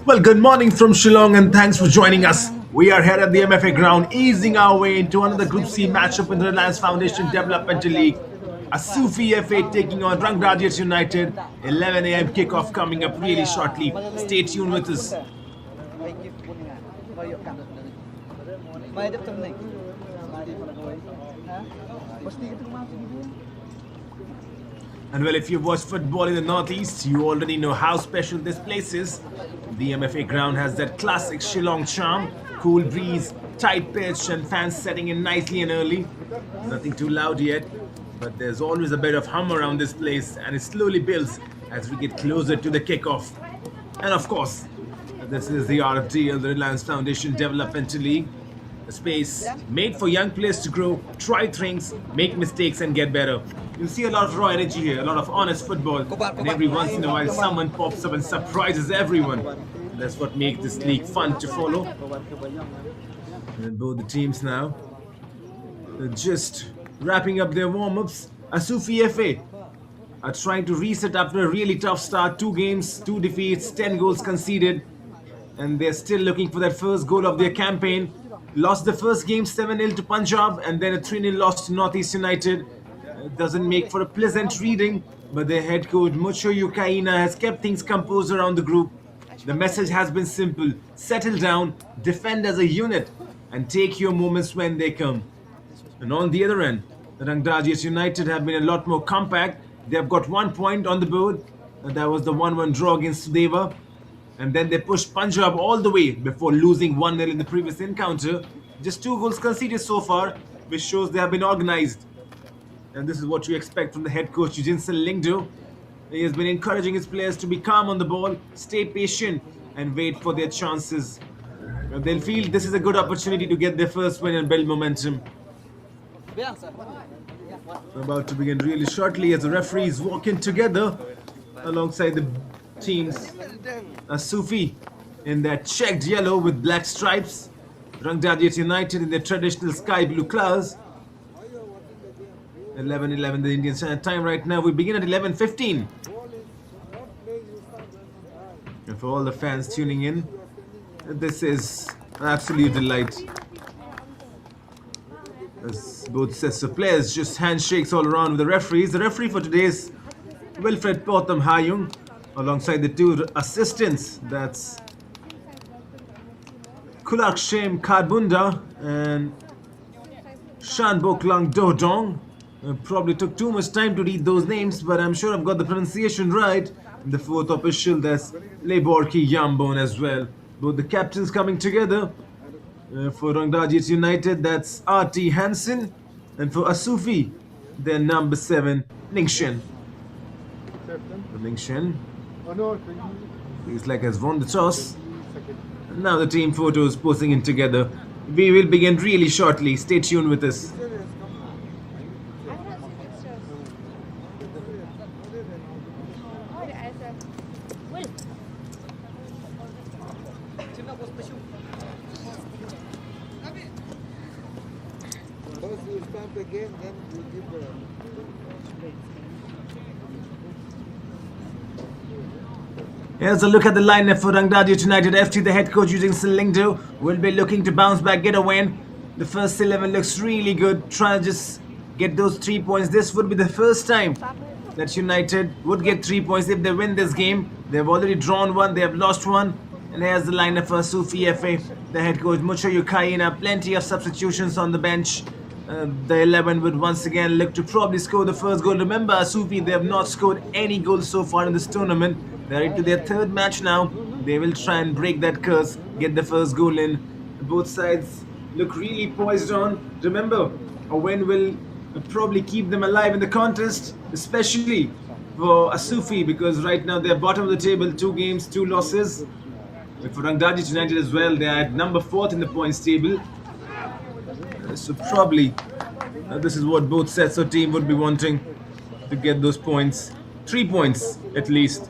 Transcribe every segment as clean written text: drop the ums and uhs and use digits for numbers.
Well, good morning from Shillong and thanks for joining us. We are here at the MFA ground, easing our way into another Group C matchup in the Reliance Foundation Developmental League. Asufii FA taking on Rangdajied United. 11 a.m. kickoff coming up really shortly. Stay tuned with us. And well, if you've watched football in the Northeast, you already know how special this place is. The MFA ground has that classic Shillong charm, cool breeze, tight pitch and fans setting in nicely and early. Nothing too loud yet, but there's always a bit of hum around this place and it slowly builds as we get closer to the kickoff. And of course, this is the RFDL, the Reliance Foundation Developmental League. A space made for young players to grow, try things, make mistakes and get better. You'll see a lot of raw energy here, a lot of honest football, and every once in a while someone pops up and surprises everyone. That's what makes this league fun to follow. And both the teams now are just wrapping up their warm-ups. Asufii FA are trying to reset after a really tough start. 2 games, 2 defeats, 10 goals conceded, and they're still looking for that first goal of their campaign. Lost the first game 7-0 to Punjab and then a 3-0 loss to Northeast United. It doesn't make for a pleasant reading, but their head coach Mucho Yukaina has kept things composed around the group. The message has been simple: settle down, defend as a unit, and take your moments when they come. And on the other end, the Rangdajied United have been a lot more compact. They have got 1 point on the board, and that was the 1-1 draw against Sudeva. And then they pushed Punjab all the way before losing 1-0 in the previous encounter. Just 2 goals conceded so far, which shows they have been organized. And this is what you expect from the head coach Eugene Lingdo. He has been encouraging his players to be calm on the ball, stay patient and wait for their chances. And they'll feel this is a good opportunity to get their first win and build momentum. We're about to begin really shortly as the referees walk in together alongside the teams. Asufii in their checked yellow with black stripes. Rangdajied United in their traditional sky blue colours. 11:11 the Indian Standard Time right now. We begin at 11:15. And for all the fans tuning in, this is an absolute delight. As both sets of players just handshakes all around with the referees. The referee for today is Wilfred Potham Hayung, alongside the 2 assistants. That's Kulakshem Karbunda and Shan Boklang Dodong. Probably took too much time to read those names, but I'm sure I've got the pronunciation right. And the 4th official, that's Leborki Yambon as well. Both the captains coming together. For Rangdajied United, that's R.T. Hansen. And for Asufii, their number 7, Lingshen. Lingshen feels like has won the toss. And now the team photos posing in together. We will begin really shortly. Stay tuned with us. Here's a look at the lineup for Rangdajied United FC. The head coach using Lingdo will be looking to bounce back, get a win. The first 11 looks really good. Trying to just get those 3 points. This would be the first time that United would get 3 points if they win this game. They've already drawn 1, they have lost 1. And here's the lineup for Asufii FA. The head coach Mucho Yukaina, plenty of substitutions on the bench. The 11 would once again look to probably score the first goal. Remember, Asufii, they have not scored any goals so far in this tournament. They're into their 3rd match now. They will try and break that curse, get the first goal in. Both sides look really poised on. Remember, a win will probably keep them alive in the contest, especially for Asufii, because right now they're bottom of the table, 2 games, 2 losses. But for Rangdajied United as well, they're at number 4th in the points table. So probably this is what both sets of team would be wanting, to get those points. 3 points at least.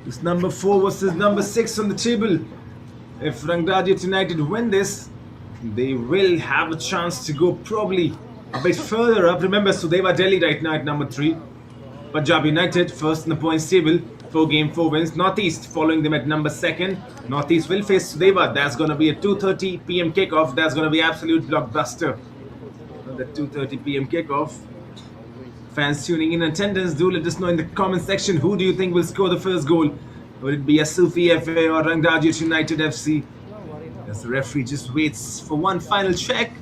It's number 4 versus number 6 on the table. If Rangdajied United win this, they will have a chance to go probably a bit further up. Remember, Sudeva Delhi right now at number 3. Punjab United first in the points table, 4 games, 4 wins. Northeast following them at number 2nd. Northeast will face Sudeva. That's going to be a 2:30 p.m. kickoff. That's going to be absolute blockbuster. The 2:30 p.m. kickoff. Fans tuning in attendance, do let us know in the comment section who do you think will score the first goal. Would it be Asufii FA or Rangdajied United FC? As the referee just waits for one final check.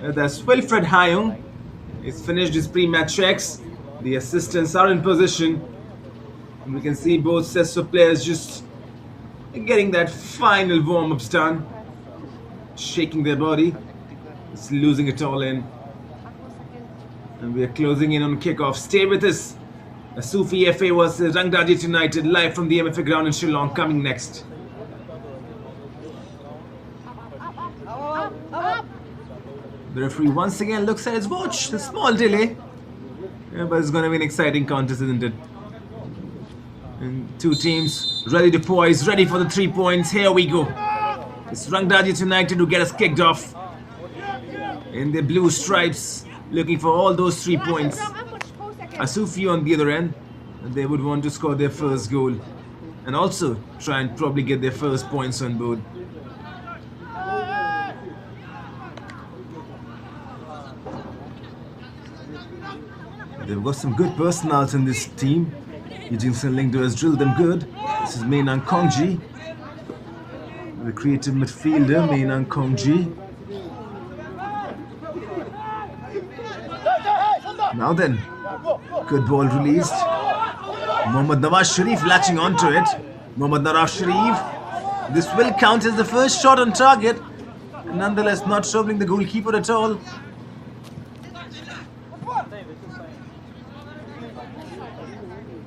That's Wilfred Hayung. He's finished his pre-match checks. The assistants are in position. And we can see both sets of players just getting that final warm-ups done. Shaking their body. It's losing it all in. And we are closing in on kickoff. Stay with us. Asufii FA versus Rangdajied United live from the MFA ground in Shillong coming next. The referee once again looks at his watch. A small delay. Yeah, but it's going to be an exciting contest, isn't it? And two teams ready to poise, ready for the 3 points. Here we go. It's Rangdajied United who get us kicked off. In their blue stripes, looking for all those 3 points. Asufii on the other end, they would want to score their first goal and also try and probably get their first points on board. They've got some good personals in this team. Eugene Lingdo has drilled them good. This is Mainang Kongji, the creative midfielder, Mainang Kongji. Now then, good ball released. Mohammad Nawaz Sharif latching onto it. Mohammad Nawaz Sharif. This will count as the first shot on target. Nonetheless, not troubling the goalkeeper at all.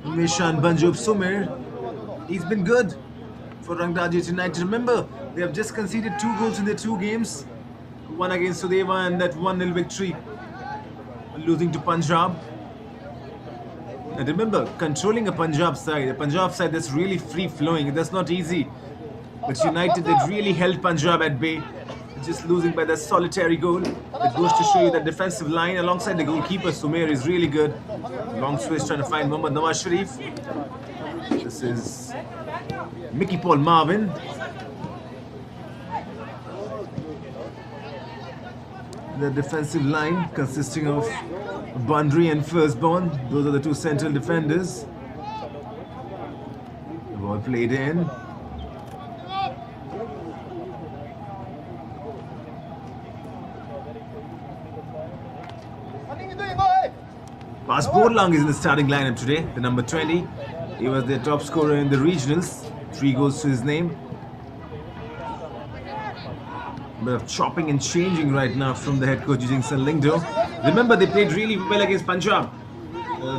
Mishan Banjub Sumer. He's been good for Rangdajied United. Remember, they have just conceded 2 goals in their 2 games. One against Sudeva and that 1-0 victory, losing to Punjab. And remember, controlling a Punjab side that's really free-flowing, that's not easy. But United, they really held Punjab at bay, just losing by that solitary goal. It goes to show you that defensive line alongside the goalkeeper, Sumer, is really good. Long switch trying to find Mohammad Nawaz Sharif. This is Mickey Paul Marvin. The defensive line consisting of Bandri and Firstborn. Those are the 2 central defenders. The ball played in. Pas Borlang is in the starting lineup today, the number 20. He was their top scorer in the regionals. 3 goals to his name. A bit of chopping and changing right now from the head coach Eugene Lingdo. Remember, they played really well against Punjab.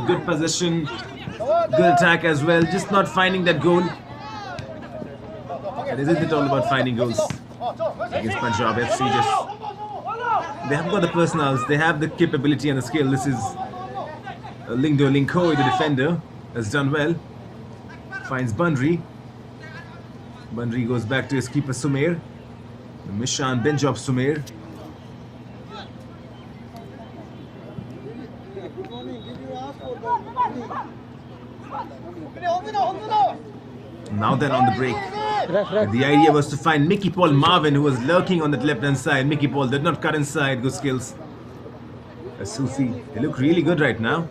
Good possession, good attack as well. Just not finding that goal. And isn't it all about finding goals against Punjab FC? They have got the personals, they have the capability and the skill. This is Lingdo Linkoi, the defender, has done well. Finds Bandri. Bandri goes back to his keeper Sumer. Mishan Benjob Sumer. Now then on the break. The idea was to find Mickey Paul Marvin, who was lurking on that left hand side. Mickey Paul did not cut inside. Good skills. Asufii, they look really good right now.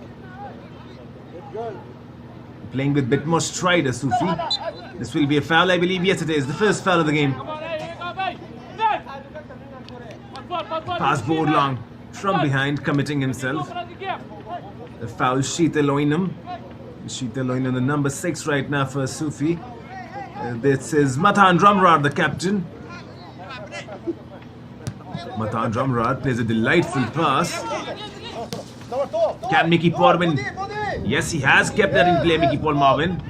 Playing with a bit more stride, Asufii. This will be a foul, I believe. Yes, it is. The first foul of the game. Pass Borlang from behind, committing himself. The foul, Sheeta Loinam. Sheeta Loinam, the number 6 right now for Asufii. This is Mathan Ramrad, the captain. Mathan Ramrad plays a delightful pass. Can Mickey Marvin? Yes, he has kept that in play, Mickey Paul Marvin.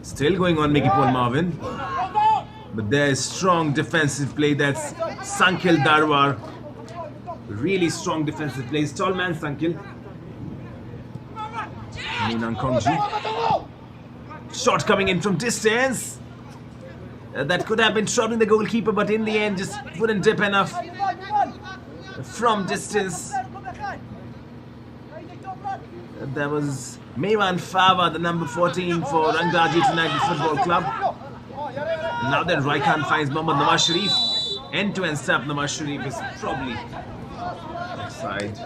Still going on, Mickey Paul Marvin. But there is strong defensive play. That's Sankil Darwar. Really strong defensive play. Tall man, Sankil. Mainang Kongji. Shot coming in from distance. That could have been troubling the goalkeeper, but in the end just wouldn't dip enough from distance. That was Maiwan Fava, the number 14 for Rangdajied United Football Club. And now that Raikhan finds Mohammad Nawaz Sharif. End-to-end step Nawaz Sharif is probably offside.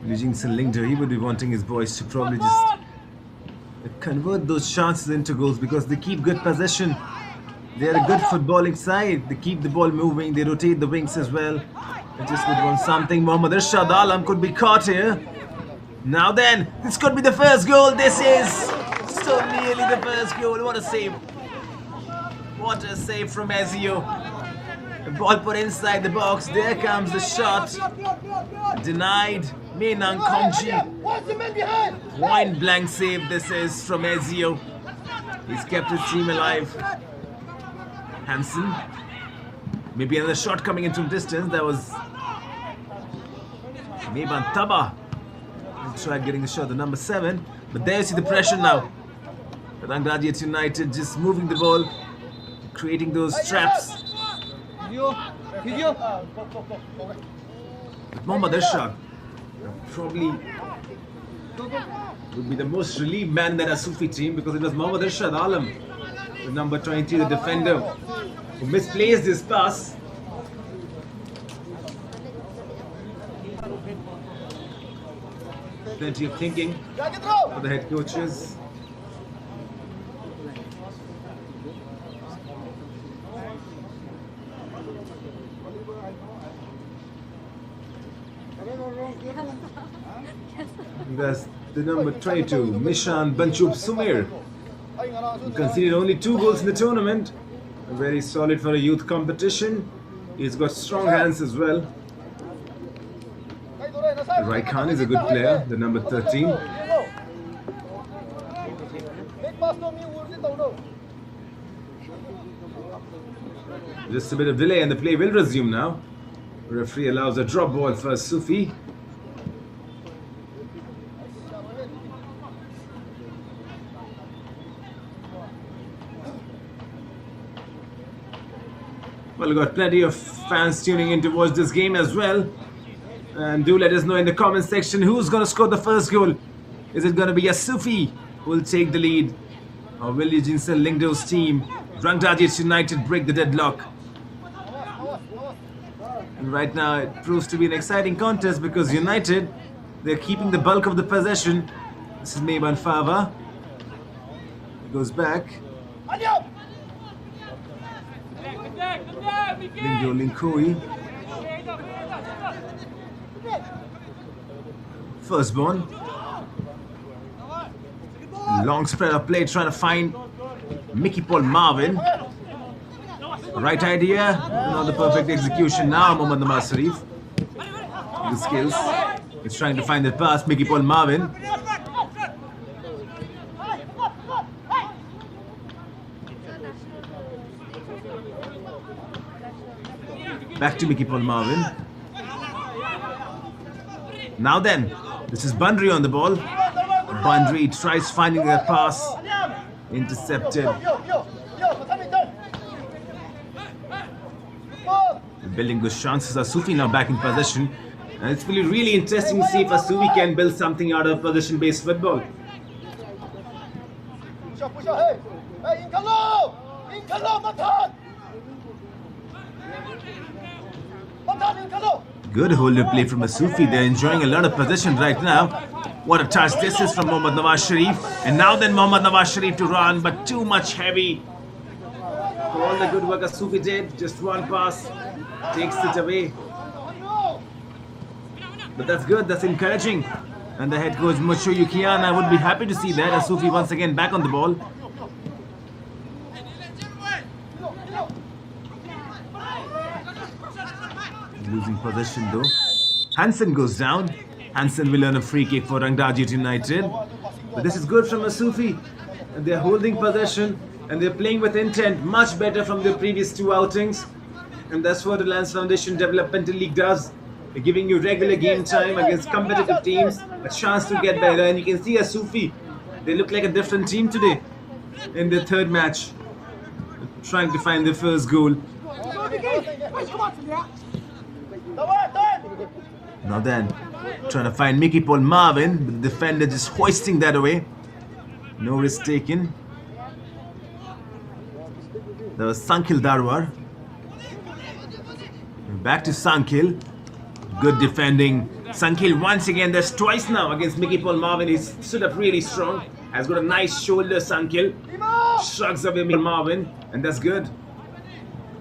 Livingston Lingder, he would be wanting his boys to probably just convert those chances into goals because they keep good possession. They are a good footballing side. They keep the ball moving. They rotate the wings as well. They just would want something. Mohammad Irshad Alam could be caught here. Now then, this could be the first goal. This is so nearly the first goal. What a save. What a save from Ezio. The ball put inside the box. There comes the shot. Denied. Menang Kongji. Point blank save this is from Ezio. He's kept his team alive. Hansen. Maybe another shot coming in from distance. That was Meban Taba. He tried getting a shot, the number 7. But there you see the pressure now. Rangdajied United just moving the ball, creating those traps. Mohammad Irshad probably would be the most relieved man in that Asufii team because it was Mohammad Irshad Alam, the number 20, the defender, who misplaced his pass. Plenty of thinking for the head coaches. That's the number 22, Mishan Banchub Sumer, who conceded only 2 goals in the tournament. Very solid for a youth competition. He's got strong hands as well. Raikhan is a good player, the number 13. Just a bit of delay and the play will resume now. Referee allows a drop ball for Asufii. Well, we've got plenty of fans tuning in to watch this game as well. And do let us know in the comment section who's going to score the first goal. Is it going to be Asufii who will take the lead? Or will Livingston Lingder's team, Rangdajied United, break the deadlock? And right now it proves to be an exciting contest because United, they're keeping the bulk of the possession. This is Maiban Fava. He goes back. Lingdo Linkui. Firstborn. Long spread of play trying to find Mickey Paul Marvin. Right idea, not the perfect execution now. Mohammad Nawaz Sharif. The skills. He's trying to find the pass. Mickey Paul Marvin. Back to Mickey Paul Marvin. Now then, this is Bandri on the ball. Bandri tries finding a pass. Intercepted. Building good chances. Asufii now back in possession. And it's really interesting to see if Asufii can build something out of possession-based football. Good hold of play from Asufii. They're enjoying a lot of possession right now. What a touch this is from Mohammad Nawaz Sharif. And now then Mohammad Nawaz Sharif to run, but too much heavy. For all the good work Asufii did, just one pass takes it away. But that's good, that's encouraging. And the head coach Mucho Yukiana would be happy to see that. Asufii once again back on the ball. Losing possession though. Hansen goes down. Hansen will earn a free kick for Rangdajied United. But this is good from Asufii. And they're holding possession and they're playing with intent, much better from their previous 2 outings. And that's what Reliance Foundation Developmental League does. They're giving you regular game time against competitive teams, a chance to get better. And you can see Asufii, they look like a different team today in their third match, trying to find their first goal. Now then, trying to find Mickey Paul Marvin, but the defender just hoisting that away. No risk taken. There was Sankil Darwar. Back to Sankil. Good defending. Sankil once again, that's twice now against Mickey Paul Marvin. He's stood up really strong. Has got a nice shoulder, Sankil. Shrugs away Mickey Marvin, and that's good.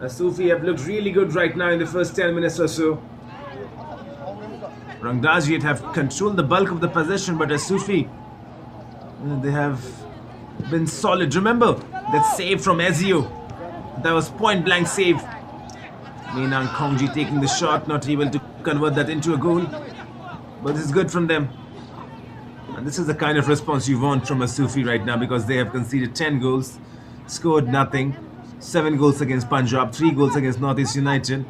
Asufii have looked really good right now in the first 10 minutes or so. Rangdajied have controlled the bulk of the possession, but Asufii, they have been solid. Remember that save from Ezio? That was point blank save. Meinang Kongji taking the shot, not able to convert that into a goal. But it's good from them. And this is the kind of response you want from Asufii right now, because they have conceded 10 goals, scored nothing. 7 goals against Punjab, 3 goals against Northeast United.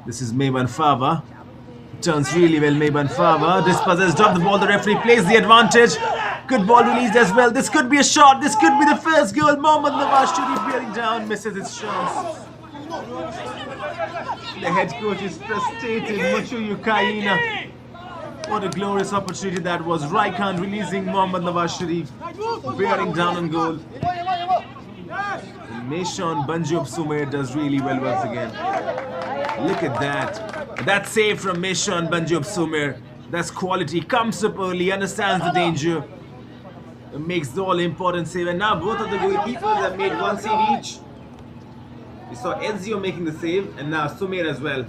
This is Meiban Fava. Turns really well, Meiban Fava. Dispossessed, dropped the ball, the referee plays the advantage. Good ball released as well. This could be a shot, this could be the first goal. Mohammad Nawaz Sharif bearing down, misses his chance. The head coach is frustrated, Muchu Yukaina. What a glorious opportunity that was. Raikhan releasing Mohammad Nawaz Sharif, bearing down on goal. Meshon Banjob Sumer does really well once again. Look at that. That save from Meshon Banjob Sumer. That's quality. Comes up early, understands the danger. Makes the all-important save. And now both of the goalkeepers have made one save each. We saw Ezio making the save, and now Sumer as well.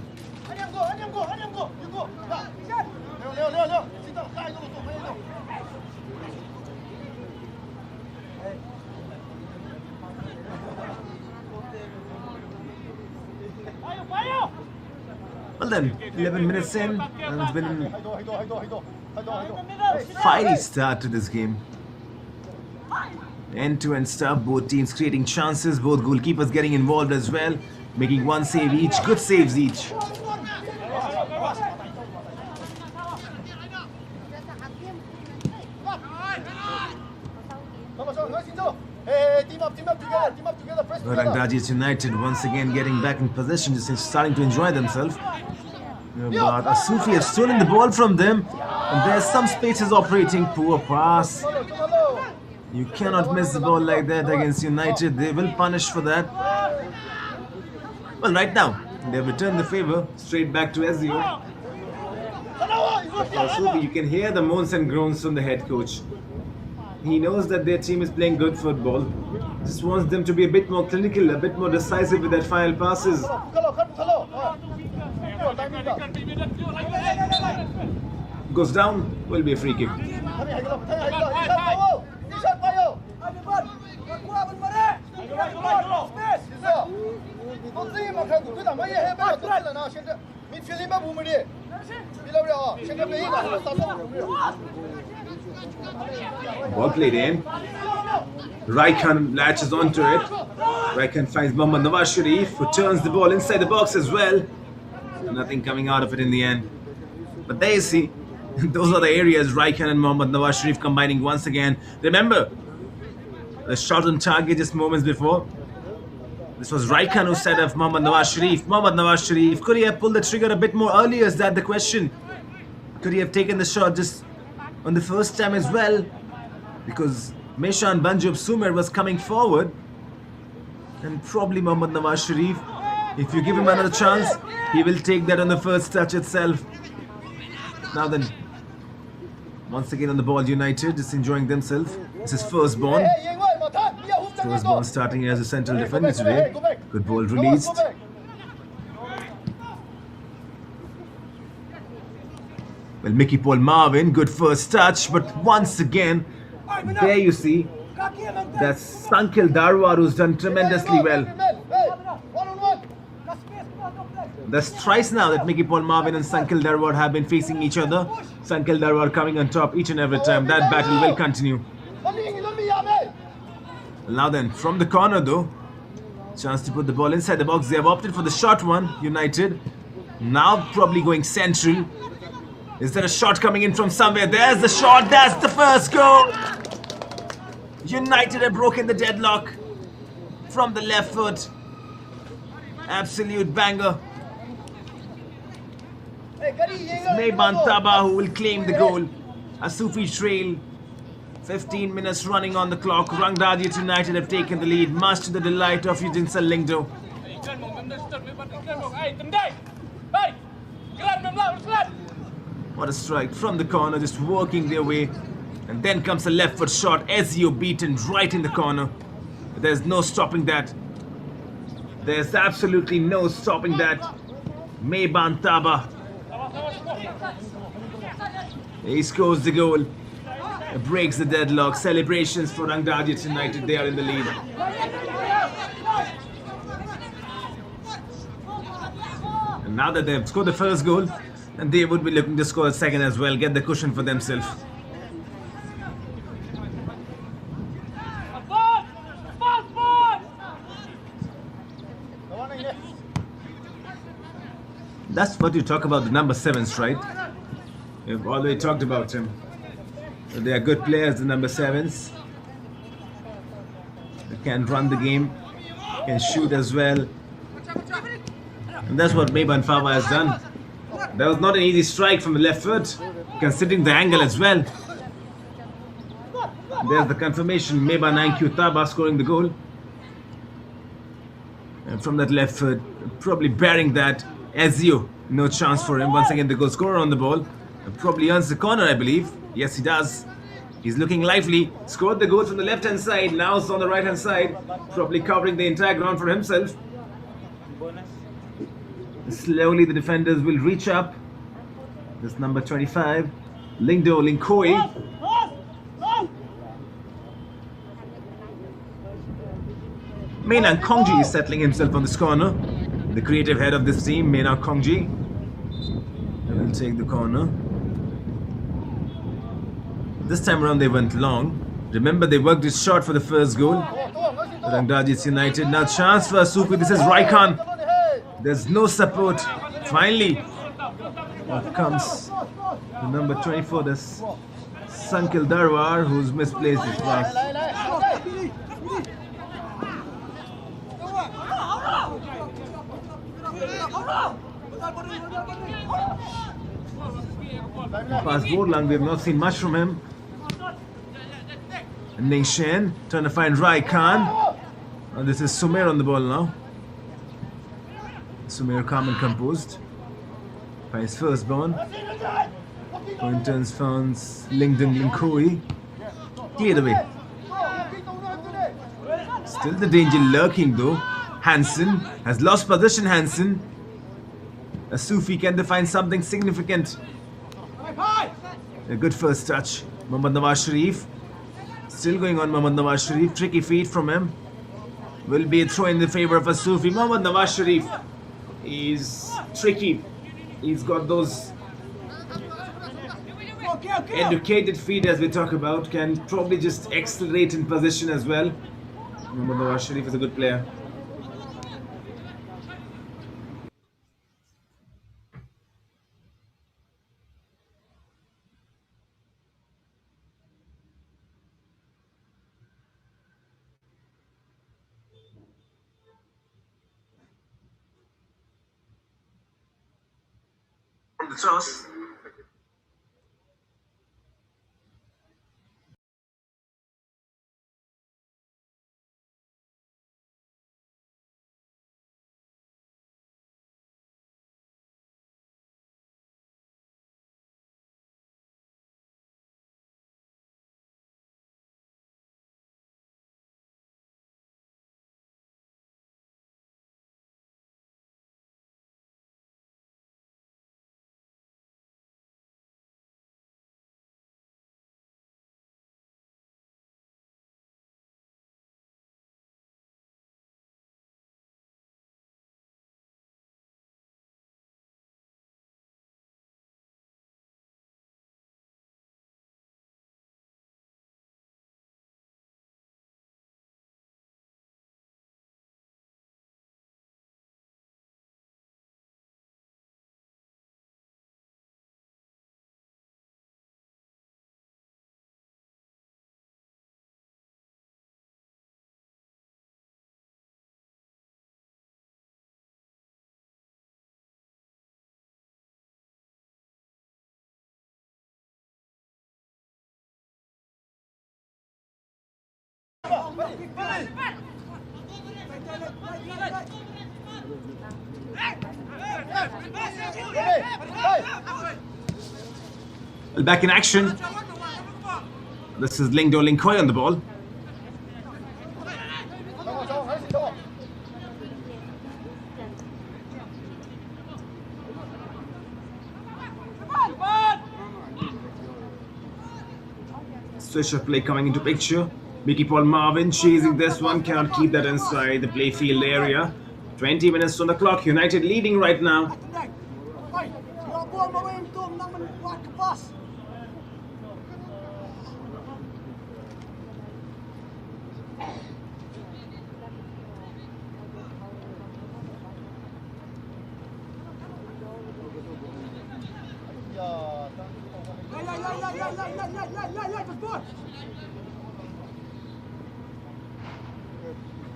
Well then, 11 minutes in, and it's been a fiery start to this game. End-to-end stuff, both teams creating chances, both goalkeepers getting involved as well, making one save each, good saves each. Rangdajied United once again getting back in possession, just starting to enjoy themselves. But Asufii has stolen the ball from them, and there's some spaces operating. Poor pass. You cannot miss the ball like that against United. They will punish for that. Well, right now, they've returned the favor straight back to Ezio. Asufii, you can hear the moans and groans from the head coach. He knows that their team is playing good football. Just wants them to be a bit more clinical, a bit more decisive with their final passes. Goes down, will be a free kick. Ball played in. Raikhan latches onto it. Raikhan finds Mohammad Nawaz Sharif, who turns the ball inside the box as well. Nothing coming out of it in the end. But there you see, those are the areas Raikhan and Mohammad Nawaz Sharif combining once again. Remember, the shot on target just moments before. This was Raikhan who set up Mohammad Nawaz Sharif. Mohammad Nawaz Sharif, could he have pulled the trigger a bit more earlier? Is that the question? Could he have taken the shot just on the first time as well? Because Meshon Banjob Sumer was coming forward. And probably Mohammad Nawaz Sharif, if you give him another chance, he will take that on the first touch itself. Now then, once again on the ball, United just enjoying themselves. This is firstborn. Firstborn starting as a central defender today. Good ball released. Well, Mickey Paul Marvin, good first touch, but once again, there you see, that's Sankil Darwar who's done tremendously well. That's thrice now that Mickey Paul Marvin and Sankil Darwar have been facing each other. Sankil Darwar coming on top each and every time. That battle will continue. Now then, from the corner though, Chance to put the ball inside the box. They have opted for the short one, United. Now probably going central. Is there a shot coming in from somewhere? There's the shot. That's the first goal. United have broken the deadlock from the left foot. Absolute banger. Meiban Taba who will claim the goal. Asufii trail. 15 minutes running on the clock. Rangdajied United have taken the lead, much to the delight of Eugene Lingdo. What a strike from the corner, just working their way. And then comes a left foot shot. Ezio beaten right in the corner. There's no stopping that. There's absolutely no stopping that. Meiban Taba. He scores the goal. It breaks the deadlock. Celebrations for Rangdajied United. They are in the lead. And now that they've scored the first goal, and they would be looking to score a second as well, get the cushion for themselves. That's what you talk about the number 7s, right? We've already talked about him. They are good players, the number 7s. They can run the game, can shoot as well. And that's what Meiban Taba has done. That was not an easy strike from the left foot, considering the angle as well. There's the confirmation, Meiban Taba scoring the goal. And from that left foot, probably bearing that, Ezio, no chance for him. Once again, the goal scorer on the ball. Probably earns the corner, I believe. Yes, he does. He's looking lively. Scored the goal from the left-hand side. Now it's on the right-hand side. Probably covering the entire ground for himself. Slowly, the defenders will reach up. This number 25. Linkoi. Meinang Kongji is settling himself on this corner. The creative head of this team, Meinang Kongji. Will take the corner. This time around they went long. Remember, they worked it short for the first goal. Rangdajied United. Now chance for Asufii. This is Raikan. There's no support. Finally, out comes the number 24. That's Sankil Darwar, who's misplaced his pass. Pass Borlang, we have not seen much from him. Ning Shen trying to find Rai Khan. And this is Sumer on the ball now. Sumer calm and composed. By his firstborn. Pointers found Lingdon Linkoi. Cleared away. Still the danger lurking though. Hansen has lost position. Hansen. Asufii, can they find something significant? A good first touch. Mohammad Nawaz Sharif. Still going on Mohammad Nawaz Sharif. Tricky feet from him. Will be a throw in the favor of Asufii. Mohammad Nawaz Sharif is tricky. He's got those educated feet as we talk about. Can probably just accelerate in position as well. Mohammad Nawaz Sharif is a good player. From the toss. Well, back in action. This is Linkoi on the ball. Switch of play coming into picture. Mickey Paul Marvin chasing this one, cannot keep that inside the playfield area. 20 minutes on the clock. United leading right now.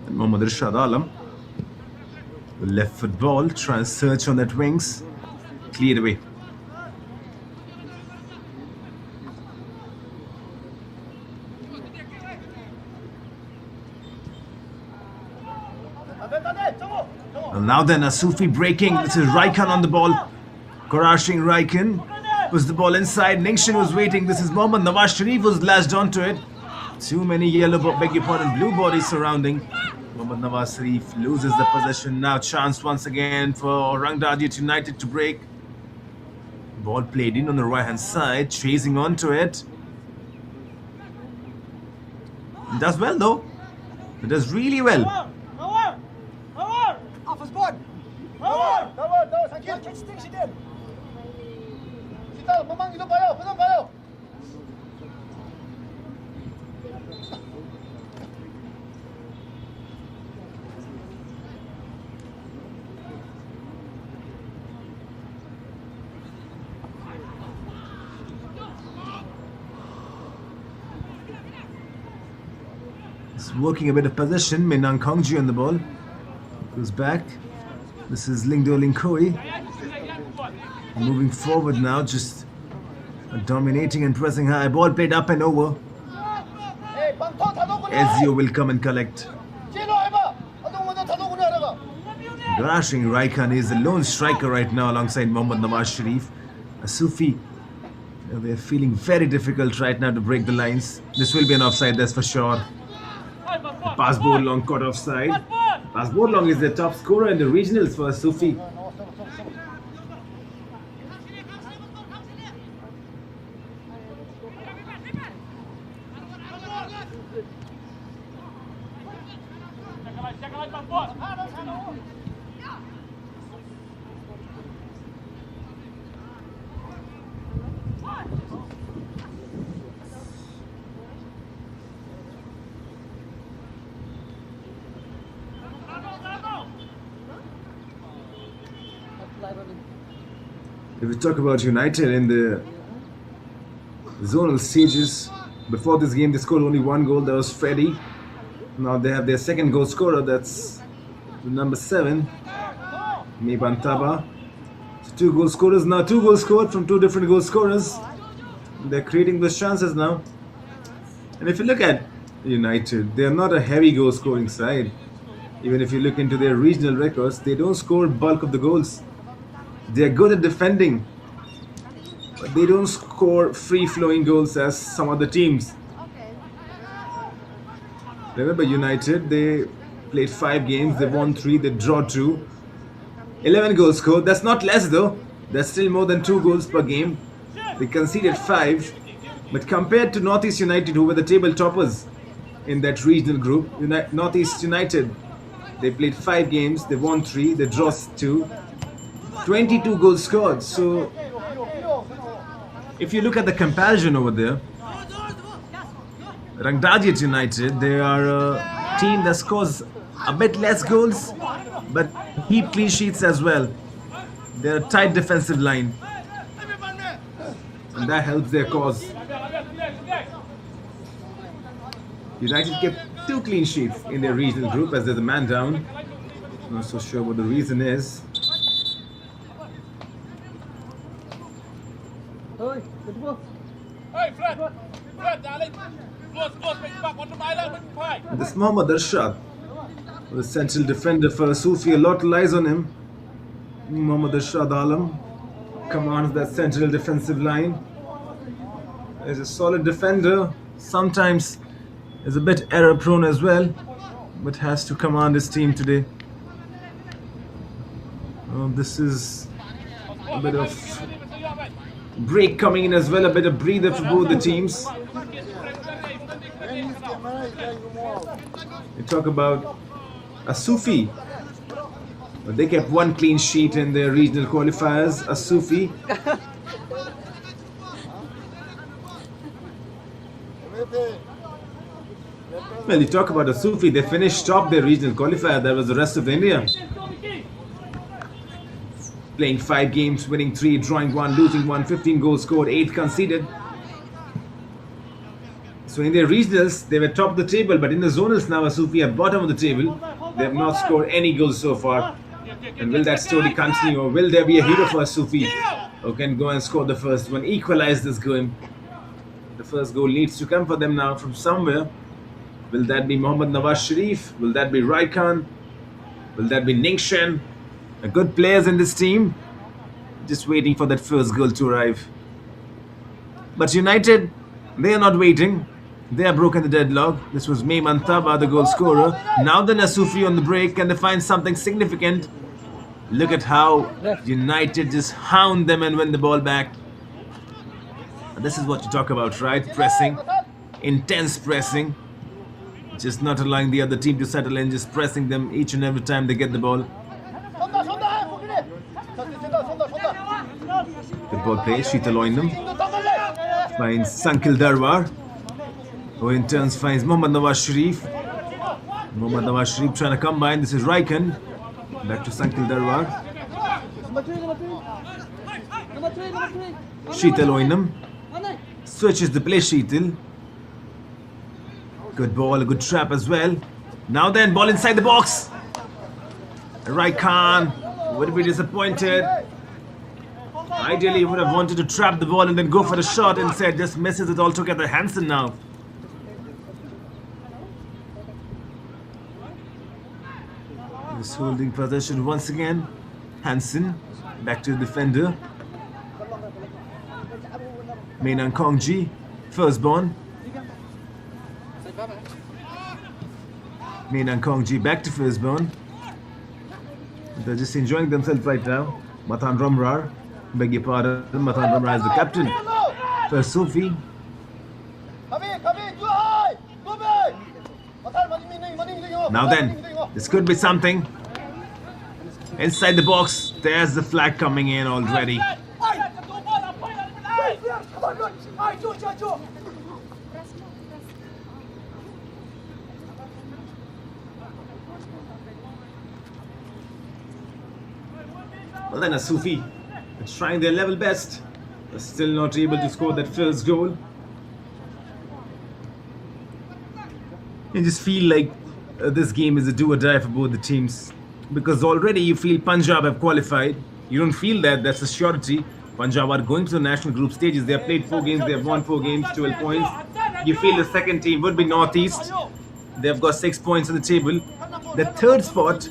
Mohammad Rashad Alam. The left foot ball, try and search on that wings. Cleared away. And now then, Asufii breaking. This is Raikan on the ball. Korashing Raikan. Was the ball inside? Ningshin was waiting. This is Mohammad Nawaz Sharif was lashed onto it. Too many yellow, blue bodies surrounding. Mohammad Nawaz Sharif loses the possession. Now chance once again for Rangdajied United to break. Ball played in on the right hand side, chasing onto it. It does well though. It does really well. It's working a bit of possession. Minang Kongji on the ball. Goes back. This is Linkoi. Moving forward now, just dominating and pressing high. Ball played up and over. Ezio will come and collect. Garashing Raikan is the lone striker right now alongside Mohammad Nawaz Sharif. Asufii, they're feeling very difficult right now to break the lines. This will be an offside, that's for sure. Pass ball long caught offside. Pass ball long is the top scorer in the regionals for Asufii. If we talk about United in the zonal stages, before this game they scored only one goal, that was Freddie. Now they have their second goal scorer, that's number 7, Mebantaba. So 2 goal scorers now, 2 goals scored from 2 different goal scorers. They're creating those chances now. And if you look at United, they're not a heavy goal scoring side. Even if you look into their regional records, they don't score bulk of the goals. They're good at defending, but they don't score free-flowing goals as some other teams. Remember United, they played 5 games, they won 3, they draw 2. 11 goals scored, that's not less though. That's still more than 2 goals per game. They conceded 5, but compared to Northeast United, who were the table toppers in that regional group, Northeast United, they played 5 games, they won 3, they draw 2. 22 goals scored. So if you look at the comparison over there, Rangdajied United, they are a team that scores a bit less goals but heap clean sheets as well. They're a tight defensive line and that helps their cause. United kept 2 clean sheets in their regional group as there's a man down. Not so sure what the reason is. This Mohammad Arshad, the central defender for Asufii, a lot lies on him. Mohammad Arshad Alam commands that central defensive line. Is a solid defender, sometimes is a bit error prone as well, but has to command his team today. This is a bit of break coming in as well, a bit of breather for both the teams. We talk about Asufii. They kept one clean sheet in their regional qualifiers. Asufii. Well, you talk about Asufii, they finished top their regional qualifier. That was the rest of India. Playing 5 games, winning 3, drawing 1, losing 1, 15 goals scored, 8 conceded. So in their regionals, they were top of the table, but in the zonals now, Asufii are bottom of the table. They have not scored any goals so far. And will that story continue, or will there be a hero for Asufii who can go and score the first one, equalize this game? The first goal needs to come for them now from somewhere. Will that be Mohammad Nawaz Sharif? Will that be Raikhan? Will that be Ningshen? Good players in this team. Just waiting for that first goal to arrive. But United, they are not waiting. They have broken the deadlock. This was Mehman Taba, the goal scorer. Now then Asufii on the break. Can they find something significant? Look at how United just hound them and win the ball back. And this is what you talk about, right? Pressing. Intense pressing. Just not allowing the other team to settle in. Just pressing them each and every time they get the ball. Good ball play. Sheetal Oinam finds Sankil Darwar, who in turn finds Mohammad Nawaz Sharif. Mohammad Nawaz Sharif trying to combine. This is Raikhan. Back to Sankil Darwar. Sheetal Oinam switches the play. Sheetal. Good ball, a good trap as well. Now then, ball inside the box. Raikhan would be disappointed. Ideally, he would have wanted to trap the ball and then go for the shot. Instead, just misses it altogether. Hansen now. Just holding possession once again. Hansen back to the defender. Mehman Kongji, firstborn. Mehman Kongji back to firstborn. They're just enjoying themselves right now. Matan Ramrar, beg your pardon, Matan Ramrar is the captain for Asufii. Now then, this could be something. Inside the box, there's the flag coming in already. Well then Asufii are trying their level best, but still not able to score that first goal. You just feel like this game is a do or die for both the teams, because already you feel Punjab have qualified. You don't feel that, that's a surety. Punjab are going to the national group stages. They have played 4 games, they have won 4 games, 12 points. You feel the second team would be Northeast. They have got 6 points on the table. The third spot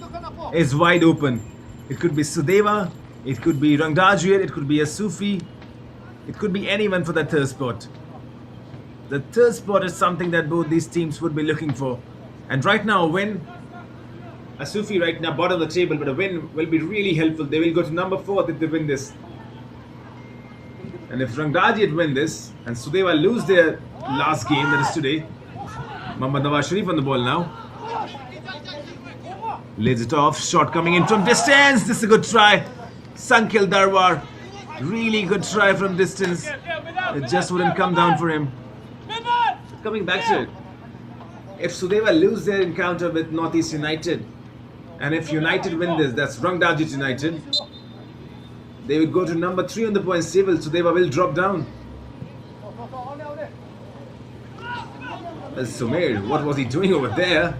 is wide open. It could be Sudeva, it could be Rangdajied, it could be Asufii, it could be anyone for that third spot. The third spot is something that both these teams would be looking for. And right now a win, Asufii right now bottom of the table, but a win will be really helpful. They will go to number 4 if they win this. And if Rangdajied win this, and Sudeva lose their last game, that is today, Mohammad Nawaz Sharif on the ball now. Lays it off, shot coming in from distance. This is a good try. Sankil Darwar, really good try from distance. It just wouldn't come down for him. Coming back to it, if Sudeva lose their encounter with Northeast United, and if United win this, that's Rangdajied United, they will go to number 3 on the points table. Sudeva will drop down. Sumer, what was he doing over there?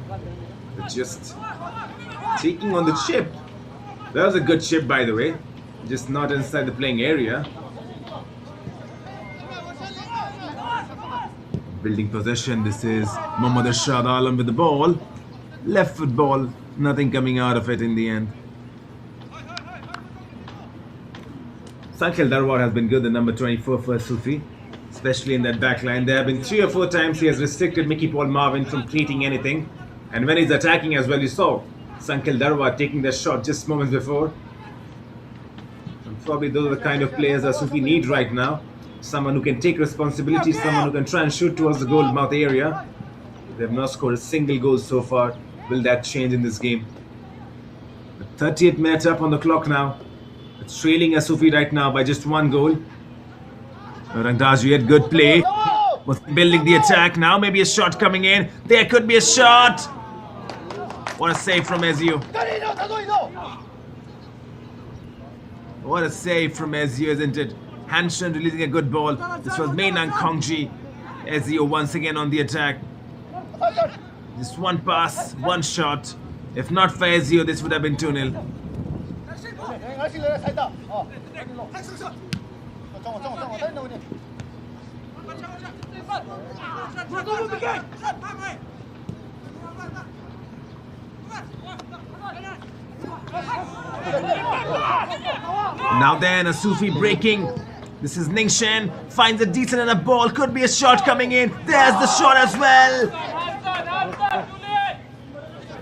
Just taking on the chip. That was a good chip, by the way. Just not inside the playing area. Building possession. This is Mohammad Arshad Alam with the ball. Left foot ball. Nothing coming out of it in the end. Sankhil Darwar has been good, the number 24 for Asufii, especially in that back line. There have been 3 or 4 times he has restricted Mickey Paul Marvin from creating anything. And when he's attacking as well, you saw Sankhil Darwar taking that shot just moments before. And probably those are the kind of players Asufii need right now. Someone who can take responsibility, someone who can try and shoot towards the goal mouth area. They have not scored a single goal so far. Will that change in this game? The 30th minute up on the clock now. It's trailing Asufii right now by just 1 goal. Rangdajied, good play. Was building the attack now. Maybe a shot coming in. There could be a shot. What a save from Ezio. What a save from Ezio, isn't it? Hanshan releasing a good ball. This was Mainang Kongji. Ezio once again on the attack. Just 1 pass, 1 shot. If not for Ezio, this would have been 2-0. Now then, Asufii breaking. This is Ningshen. Finds a decent enough ball. Could be a shot coming in. There's the shot as well.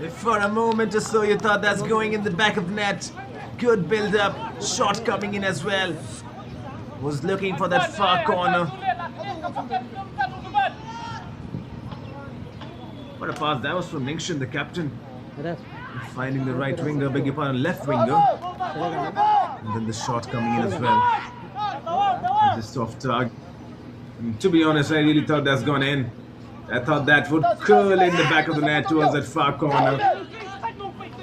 If for a moment or so you thought that's going in the back of the net. Good build up. Shot coming in as well. Was looking for that far corner. What a pass that was from Ningshen, the captain. Finding the right winger, beg your pardon, left winger. And then the shot coming in as well. Just off target. To be honest, I really thought that's gone in. I thought that would curl in the back of the net towards that far corner.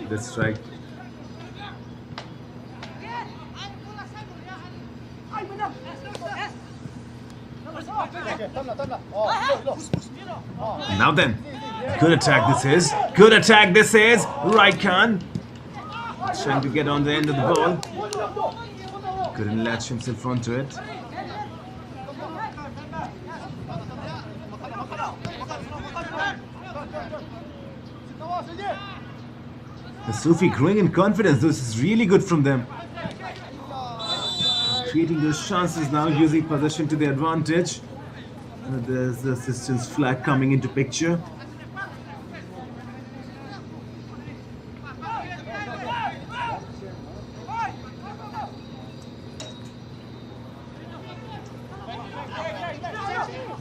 The strike. Now then, good attack this is. Good attack this is. Raikhan trying to get on the end of the ball. Couldn't latch himself onto it. Asufii growing in confidence. This is really good from them. Creating those chances now, using possession to their advantage. There's the assistance flag coming into picture.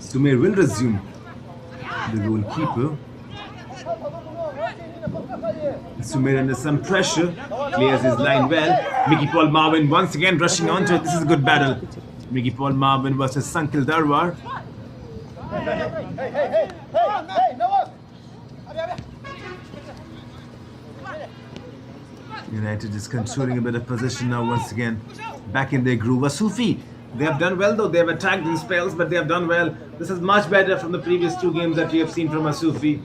Sumer will resume. The goalkeeper. Sumer under some pressure. Clears his line well. Mickey Paul Marvin once again rushing onto it. This is a good battle. Mickey Paul Marvin versus Sankhil Darwar. United is controlling a bit of possession now once again. Back in their groove. Asufii, they have done well though. They have attacked in spells, but they have done well. This is much better from the previous 2 games that we have seen from Asufii.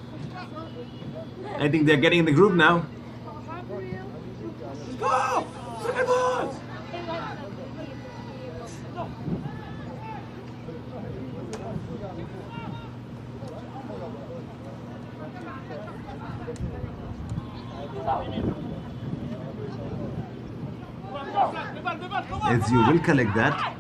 I think they're getting in the groove now. Ezio will collect that.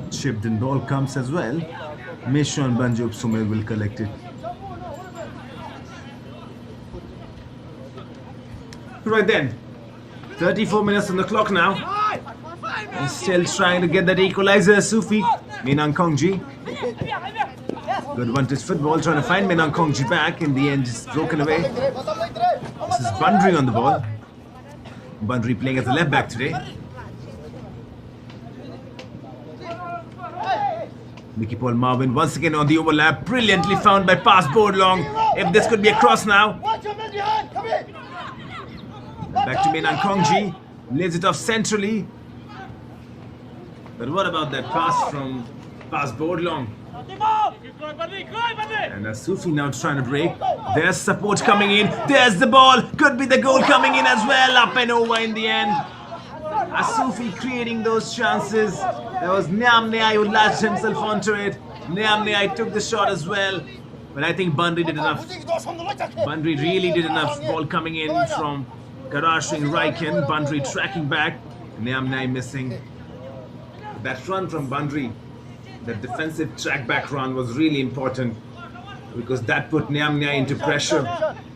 Chipped in ball comes as well. Meshon Banjob Sumer will collect it. Right then, 34 minutes on the clock now. And still trying to get that equalizer. Asufii Minang Kongji. Good one-touch football, trying to find Minang Kongji back. In the end, it's broken away. This is Bandri on the ball. Bandri playing as a left back today. Mickey Paul Marvin once again on the overlap. Brilliantly found by pass board long. If this could be a cross now. Back to Minang Kongji. Lays it off centrally. But what about that pass from pass board long? And Asufii now trying to break. There's support coming in. There's the ball. Could be the goal coming in as well. Up and over in the end. Asufii creating those chances. There was Nyamnyai who latched himself onto it. Nyamnyai took the shot as well. But I think Bandri did enough. Bandri really did enough. Ball coming in from Karashing Raiken. Bandri tracking back. Nyamnyai missing. That run from Bandri, that defensive track back run was really important because that put Nyamnyai into pressure.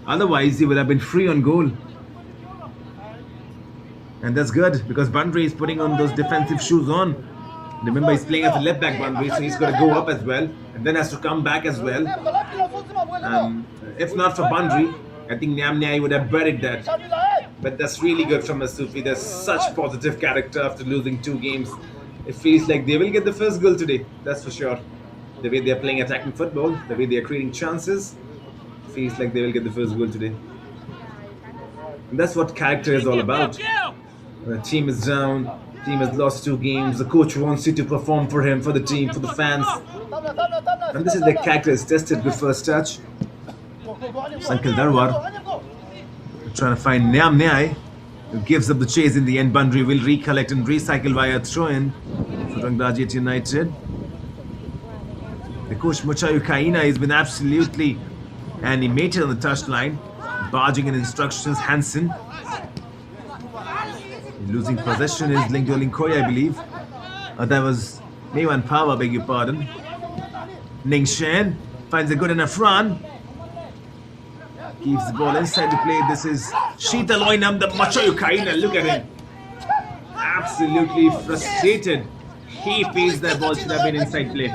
Otherwise, he would have been free on goal. And that's good because Bandri is putting on those defensive shoes on. Remember, he's playing as a left back Bandri, so he's got to go up as well and then has to come back as well. If not for Bandri, I think Nyamnyai would have buried that. But that's really good from Asufii. There's such positive character after losing 2 games. It feels like they will get the first goal today, that's for sure. The way they are playing attacking football, the way they are creating chances, feels like they will get the first goal today. And that's what character is all about. The team is down, team has lost 2 games, the coach wants you to perform for him, for the team, for the fans. And this is the character is tested. Good first touch. Sankil Darwar trying to find Nyamnyai, who gives up the chase in the end. Bandri will recollect and recycle via throw-in for Rangdajied United. The coach Muchayu Kaina has been absolutely animated on the touchline, barging in instructions. Hansen losing possession is Lingdo Linkoya, I believe. That was Mewan Pawa, beg your pardon. Ning Shen finds a good enough run. Keeps the ball inside the play. This is Sheeta Loinam, the Muchayu Kaina. Look at him. Absolutely frustrated. He feels that ball should have been inside play.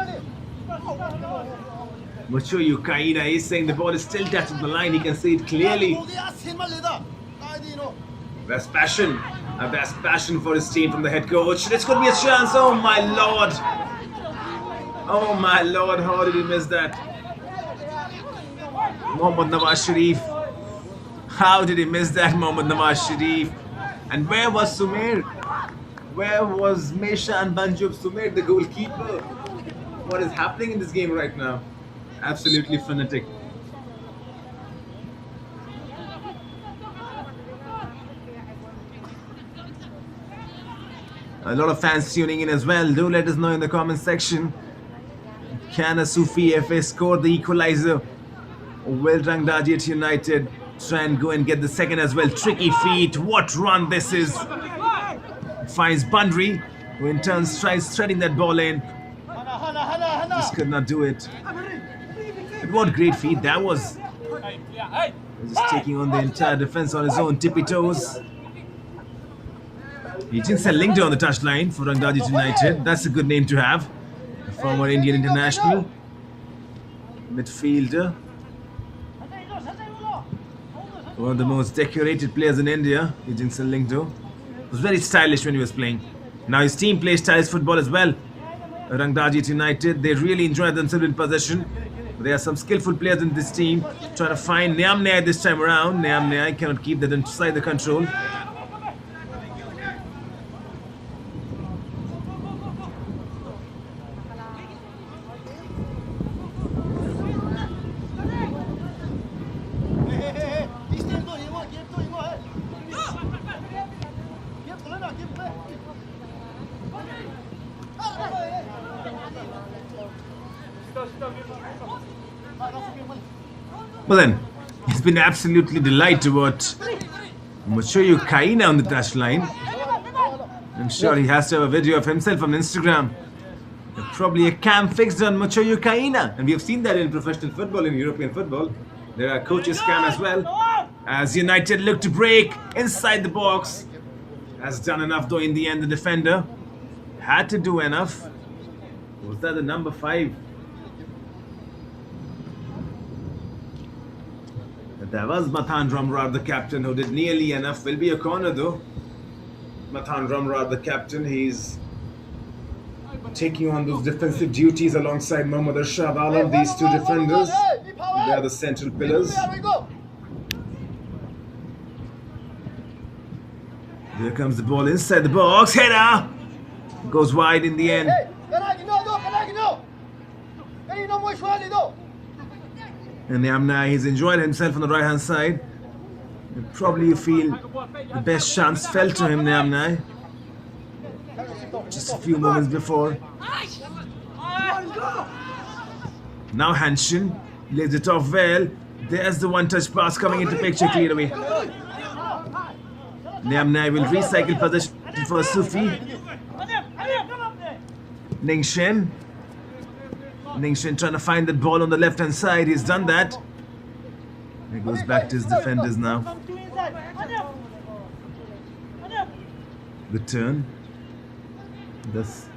Muchayu Kaina is saying the ball is still touching the line. He can see it clearly. There's passion. There's passion for his team from the head coach. This could be a chance. Oh my lord. Oh my lord. How did he miss that? Mohammad Nawaz Sharif. How did he miss that, Mohammad Nawaz Sharif? And where was Sumer? Where was Meshan Banjub Sumer, the goalkeeper? What is happening in this game right now? Absolutely fanatic. A lot of fans tuning in as well. Do let us know in the comment section. Can Asufii FA score the equalizer? Will Rangdajied United try and go and get the second as well? Tricky feet. What run this is. Finds Bandri, who in turn tries threading that ball in. Just could not do it. But what great feat that was. Just taking on the entire defense on his own tippy toes. Jinsen Lingdo on the touchline for Rangdajied United. That's a good name to have. A former Indian international. Midfielder. One of the most decorated players in India, Jinsen Lingdo. Was very stylish when he was playing. Now his team plays stylish football as well. Rangdajied United, they really enjoy themselves in possession. But there are some skillful players in this team trying to find Nyamnyai this time around. Nyamnyai cannot keep that inside the control. Well then, it's been absolutely delight to watch Muchayu Kaina on the touchline. I'm sure he has to have a video of himself on Instagram. Probably a cam fixed on Muchayu Kaina. And we have seen that in professional football, in European football. There are coaches cam as well. As United look to break inside the box. Has done enough though in the end, the defender. Had to do enough. Was that the number 5? That was Mathan Ramrar, the captain, who did nearly enough. Will be a corner though. Mathan Ramrar, the captain, he's taking on those defensive duties alongside Mohammad Arshad Alam. These two defenders, they are the central pillars. There comes the ball inside the box. Header! Goes wide in the end. And Niamnai, he's enjoyed himself on the right hand side. And probably you feel the best chance fell to him, Niamnai. Just a few moments before. Now Hanshin lays it off well. There's the one-touch pass coming into picture, cleared away. Niamnai will recycle possession for Asufii. Ningshen. Ningshen trying to find the ball on the left-hand side. He's done that. He goes back to his defenders now. Good turn. That's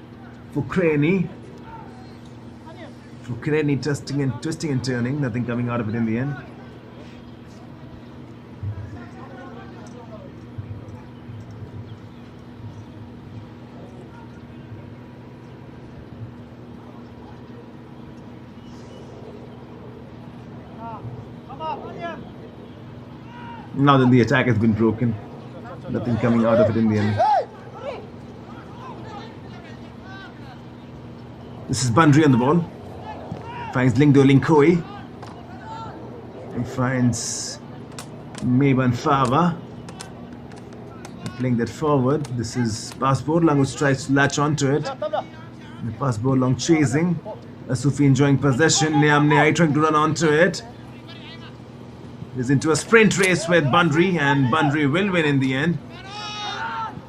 Fukreni. Fukreni twisting and turning. Nothing coming out of it in the end. Now that the attack has been broken, nothing coming out of it in the end. This is Bandri on the ball. Finds Lingdo Linkoi. And finds Mayban Fava. Playing that forward. This is Pass Borlang who tries to latch onto it. And Pass Borlang chasing. Asufii enjoying possession. Niamnai trying to run onto it. Is into a sprint race with Bandri, and Bandri will win in the end.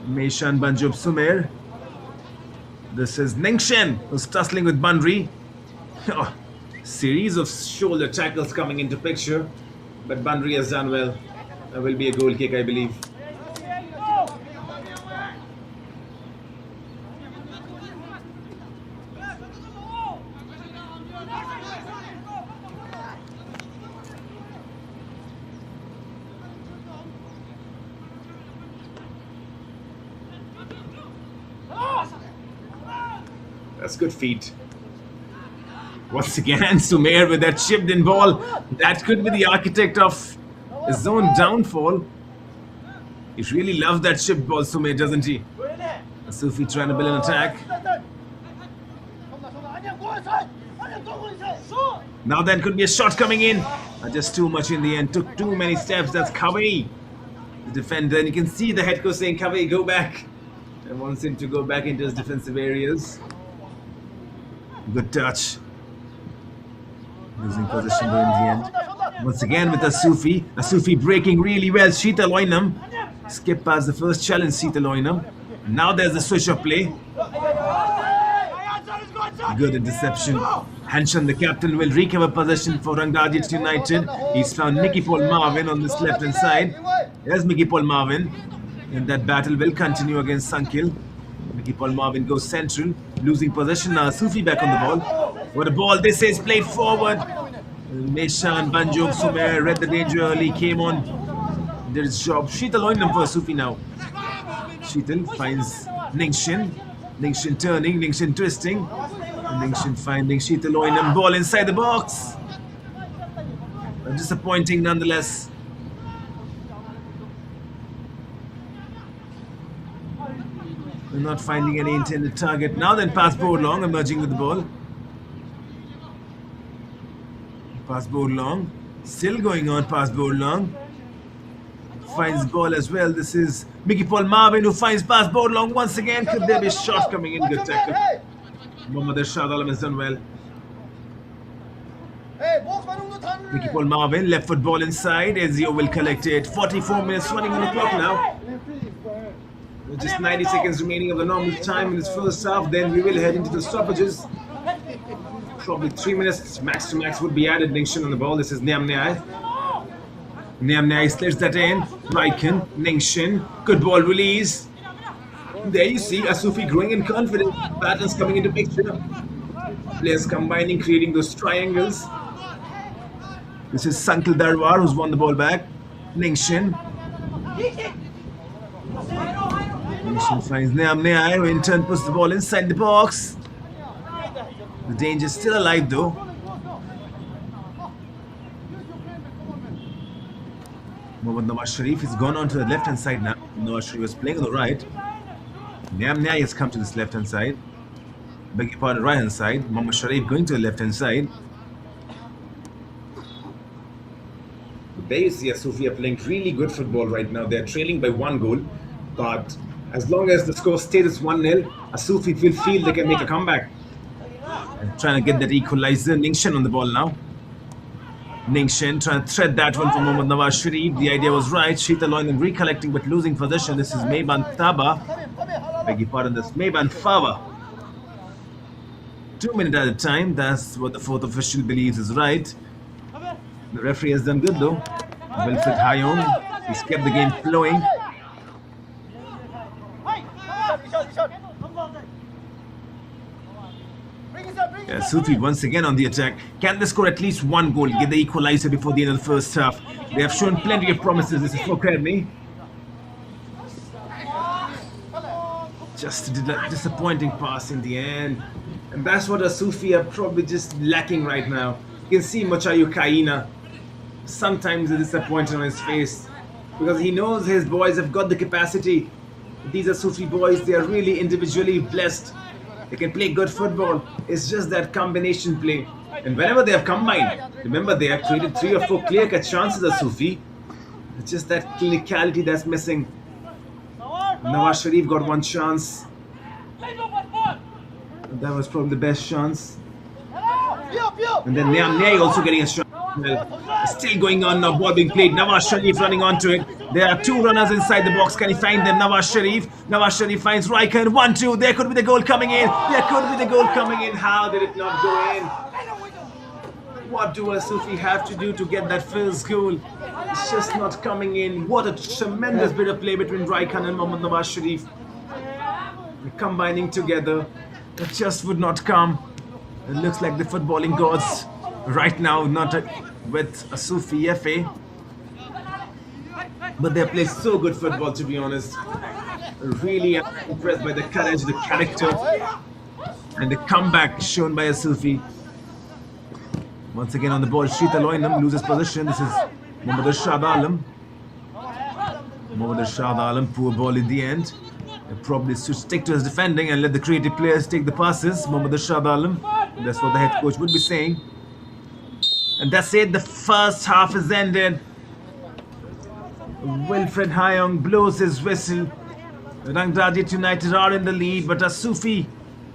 Meishan Banjub Sumer. This is Ningshen who's tussling with Bandri. Oh, series of shoulder tackles coming into picture, but Bandri has done well. That will be a goal kick, I believe. That's good feet. Once again, Sumer with that chipped in ball. That could be the architect of his own downfall. He really loves that chipped ball, Sumer, doesn't he? Asufii trying to build an attack. Now then could be a shot coming in. Just too much in the end. Took too many steps. That's Kawai, the defender. And you can see the head coach saying, Kawai, go back. And wants him to go back into his defensive areas. Good touch. Losing possession though in the end. Once again with Asufii. Asufii breaking really well. Sheeta Loinam. Skip past the first challenge, Sheeta Loinam. Now there's the switch of play. Good interception. Hanshan, the captain, will recover possession for Rangdajied United. He's found Mickey Paul Marvin on this left hand side. There's Mickey Paul Marvin. And that battle will continue against Sankil. Mickey Paul Marvin goes central, losing possession. Now Asufii back on the ball. What a ball. This is played forward. Meshan Banjog Sumer read the danger early, came on. Did his job. Sheetal Loinam for Asufii now. Sheetal finds Ningshin. Ningshin turning, Ningshin twisting. And Ningshin finding Sheetal Loinam. Ball inside the box. Disappointing nonetheless. We're not finding any intended target. Now then, pass Borlang emerging with the ball. Pass Borlang. Still going on, pass Borlang. Finds ball as well. This is Mickey Paul Marvin who finds pass Borlang once again. Could there be a shot coming in? Good tackle. Mohammad Arshad Alam has done well. Mickey Paul Marvin, left foot ball inside. Ezio will collect it. 44 minutes running on the clock now. Just 90 seconds remaining of the normal time in this first half. Then we will head into the stoppages. Probably 3 minutes max to max would be added. Ningshin on the ball. This is Niamnai. Niamnai slits that in. Raiken, Ningshin. Good ball release. There you see Asufii growing in confidence. Patterns coming into picture. Players combining, creating those triangles. This is Sankil Darwar who's won the ball back. Ningshin. Ningshin finds Neam Neai, who in turn puts the ball inside the box. The danger is still alive though. Mohammad Nawaz Sharif has gone on to the left hand side now. Nawaz Sharif was playing on the right. Neam Neai has come to this left hand side. Beg your pardon, right hand side. Mohammad Sharif going to the left hand side. There you see Asufii are playing really good football right now. They're trailing by 1 goal. But as long as the score stays 1-0, Asufii will feel they can make a comeback. And trying to get that equalizer. Ningshin on the ball now. Ningshin trying to thread that one from Mohammad Nawaz Sharif. The idea was right. Sheeta Loinam recollecting but losing possession. This is Mayban Taba. Beg your pardon, this Mayban Fava. 2 minutes at a time. That's what the fourth official believes is right. The referee has done good though. Wilfred Hayong. He's kept the game flowing. Asufii once again on the attack. Can they score at least 1 goal? Get the equalizer before the end of the first half. They have shown plenty of promises. This is for Academy. Just a disappointing pass in the end. And that's what Asufii are probably just lacking right now. You can see Machayu Kaina. Sometimes is disappointed on his face because he knows his boys have got the capacity. These Asufii boys, they are really individually blessed. They can play good football. It's just that combination play. And whenever they have combined, remember they have created 3 or 4 clear-cut chances, Asufii. It's just that clinicality that's missing. Nawaz Sharif got 1 chance. That was probably the best chance. And then Neam Neai also getting a shot. Well, still going on now, ball being played. Nawaz Sharif running onto it. There are 2 runners inside the box. Can he find them? Nawaz Sharif. Nawaz Sharif finds Raikkonen. 1-2. There could be the goal coming in. There could be the goal coming in. How did it not go in? What do Asufii have to do to get that first goal? It's just not coming in. What a tremendous bit of play between Raikkonen and Mohammad Nawaz Sharif. They're combining together. It just would not come. It looks like the footballing gods right now not with Asufii FA. But they play so good football, to be honest. Really impressed by the courage, the character, and the comeback shown by Asufii. Once again on the ball, Sheeta Loinam loses position. This is Mohammad Arshad Alam. Mohammad Arshad Alam, poor ball in the end. He probably should stick to his defending and let the creative players take the passes. Mohammad Arshad Alam. That's what the head coach would be saying. And that's it. The first half is ended. Wilfred Hayong blows his whistle. Rangdajied United are in the lead, but Asufii,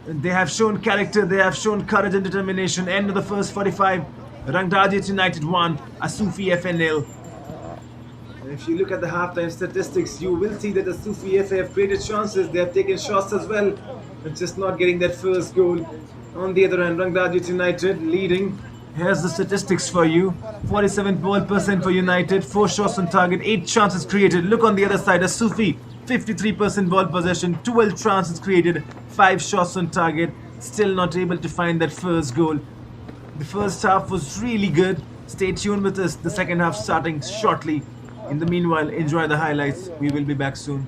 they have shown character, they have shown courage and determination. End of the first 45. Rangdajied United 1, Asufii FA 0. And if you look at the halftime statistics, you will see that Asufii FA have created chances. They have taken shots as well, but just not getting that first goal. On the other hand, Rangdajied United leading. Here's the statistics for you. 47% for United, 4 shots on target, 8 chances created. Look on the other side, Asufii, 53% ball possession, 12 chances created, 5 shots on target. Still not able to find that first goal. The first half was really good. Stay tuned with us. The second half starting shortly. In the meanwhile, enjoy the highlights. We will be back soon.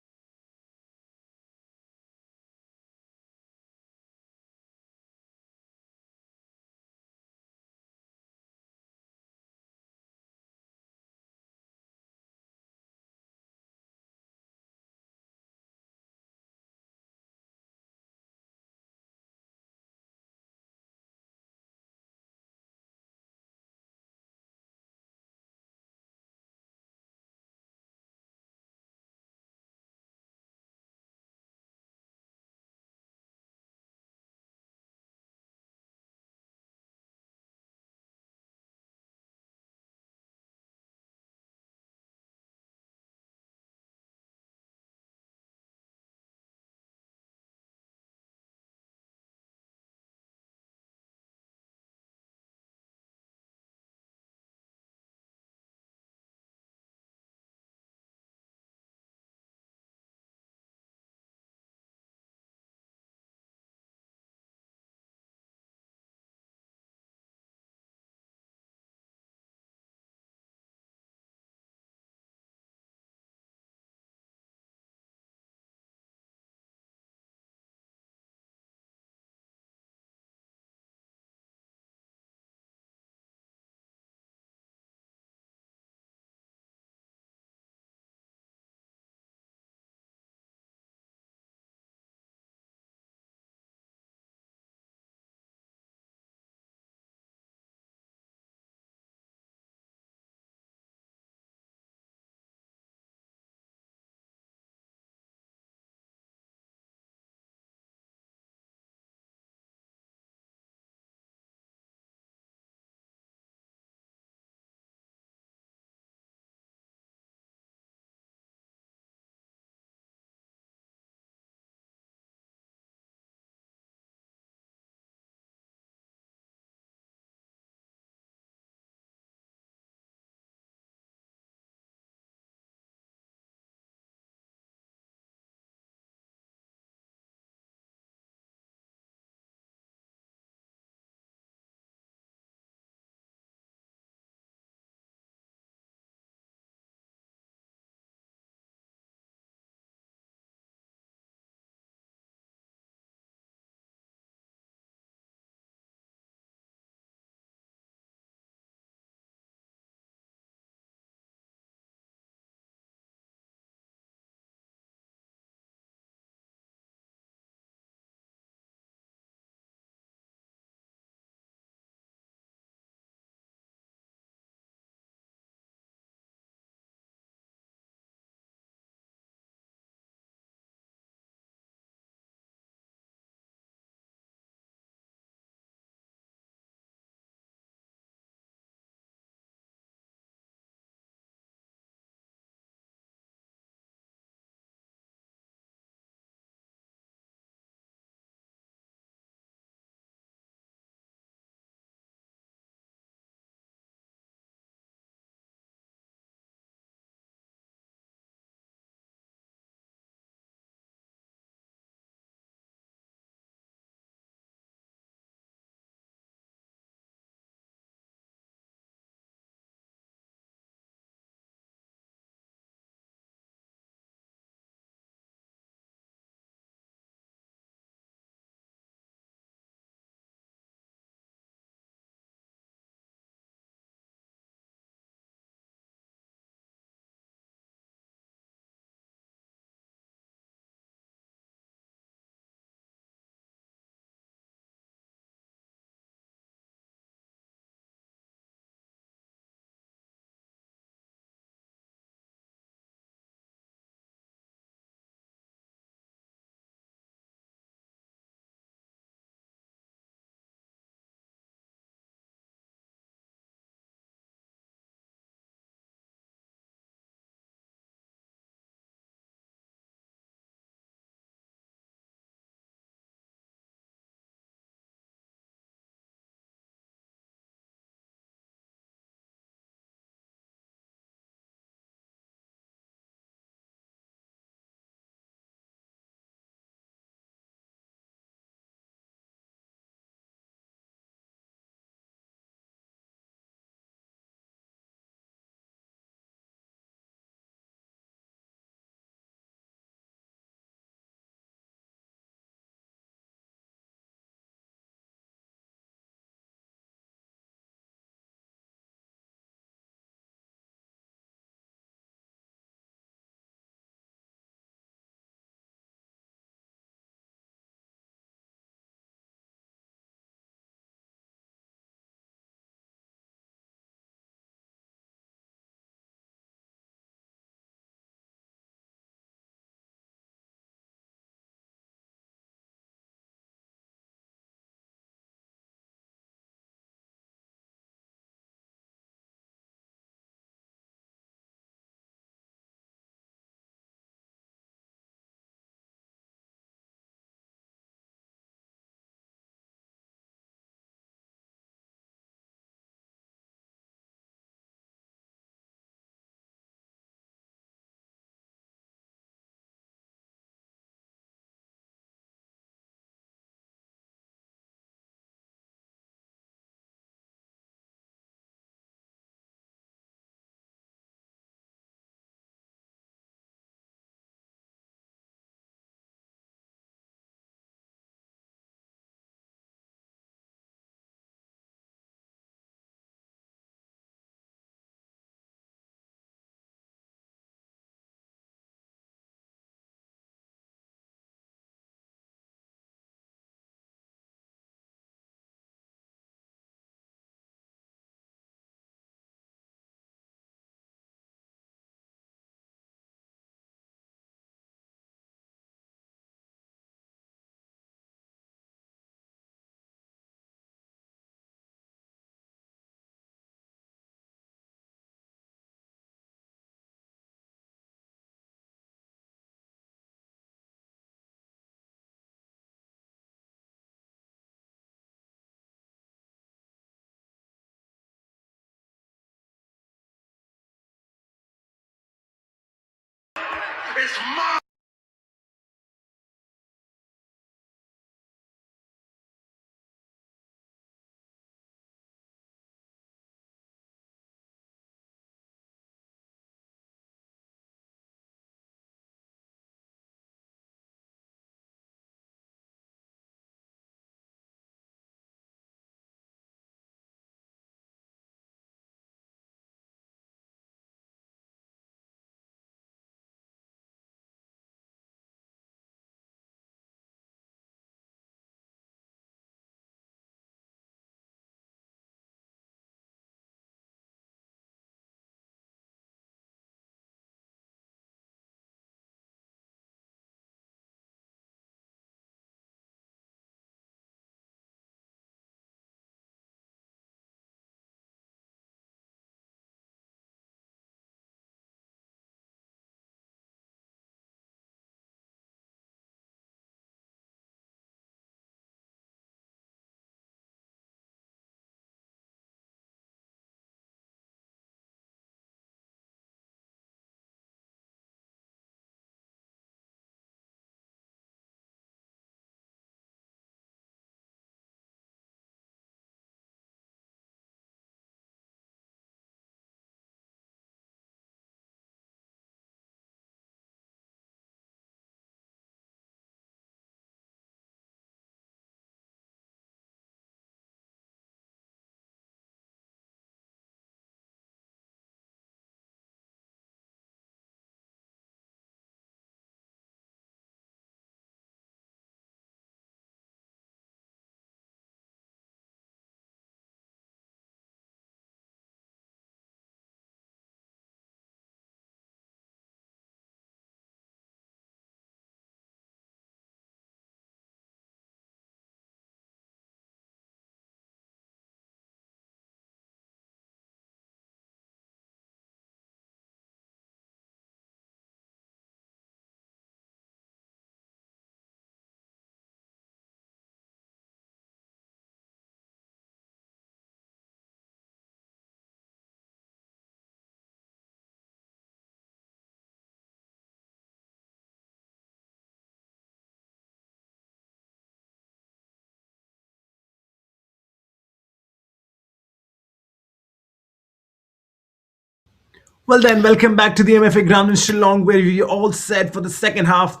Well then, welcome back to the MFA ground in Shillong, where we all set for the second half.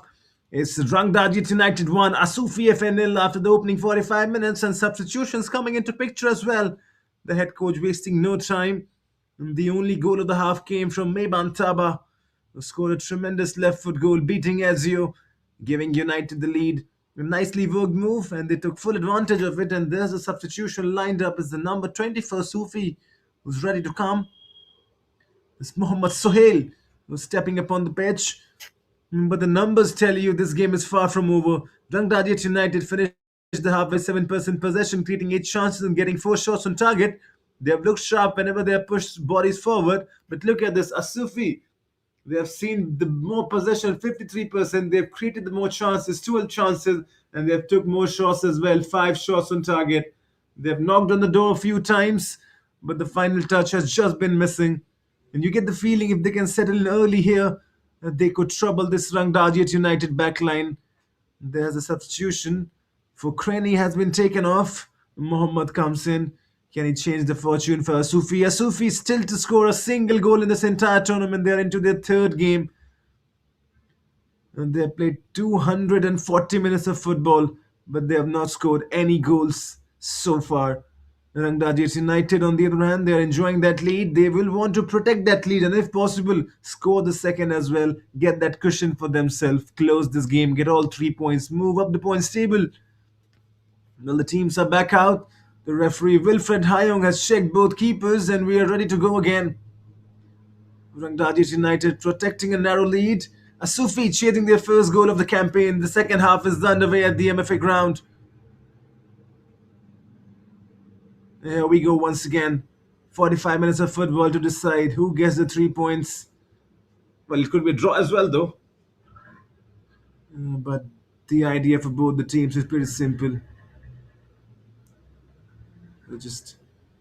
It's Rangdajied United 1, Asufii FA nil after the opening 45 minutes, and substitutions coming into picture as well. The head coach wasting no time. The only goal of the half came from Meiban Taba, who scored a tremendous left foot goal, beating Ezio, giving United the lead. A nicely worked move, and they took full advantage of it. And there's a substitution lined up as the number 20 for Asufii, who's ready to come. It's Mohammad Sohail who's stepping upon the pitch. But the numbers tell you this game is far from over. Rangdajied United finished the half with 7% possession, creating 8 chances and getting 4 shots on target. They have looked sharp whenever they have pushed bodies forward. But look at this, Asufii. They have seen the more possession, 53%. They've created the more chances, 12 chances, and they've took more shots as well, 5 shots on target. They've knocked on the door a few times, but the final touch has just been missing. And you get the feeling if they can settle in early here, that they could trouble this Rangdajied United backline. There's a substitution for Cranny has been taken off. Mohammed comes in. Can he change the fortune for Asufii? Asufii still to score a single goal in this entire tournament. They're into their third game. And they have played 240 minutes of football, but they have not scored any goals so far. Rangdajied United, on the other hand, they are enjoying that lead. They will want to protect that lead and, if possible, score the second as well. Get that cushion for themselves. Close this game. Get all 3 points. Move up the points table. Well, the teams are back out. The referee Wilfred Hayong has checked both keepers, and we are ready to go again. Rangdajied United protecting a narrow lead. Asufii chasing their first goal of the campaign. The second half is underway at the MFA ground. Here we go once again. 45 minutes of football to decide who gets the 3 points. Well, it could be a draw as well, though. But the idea for both the teams is pretty simple. They just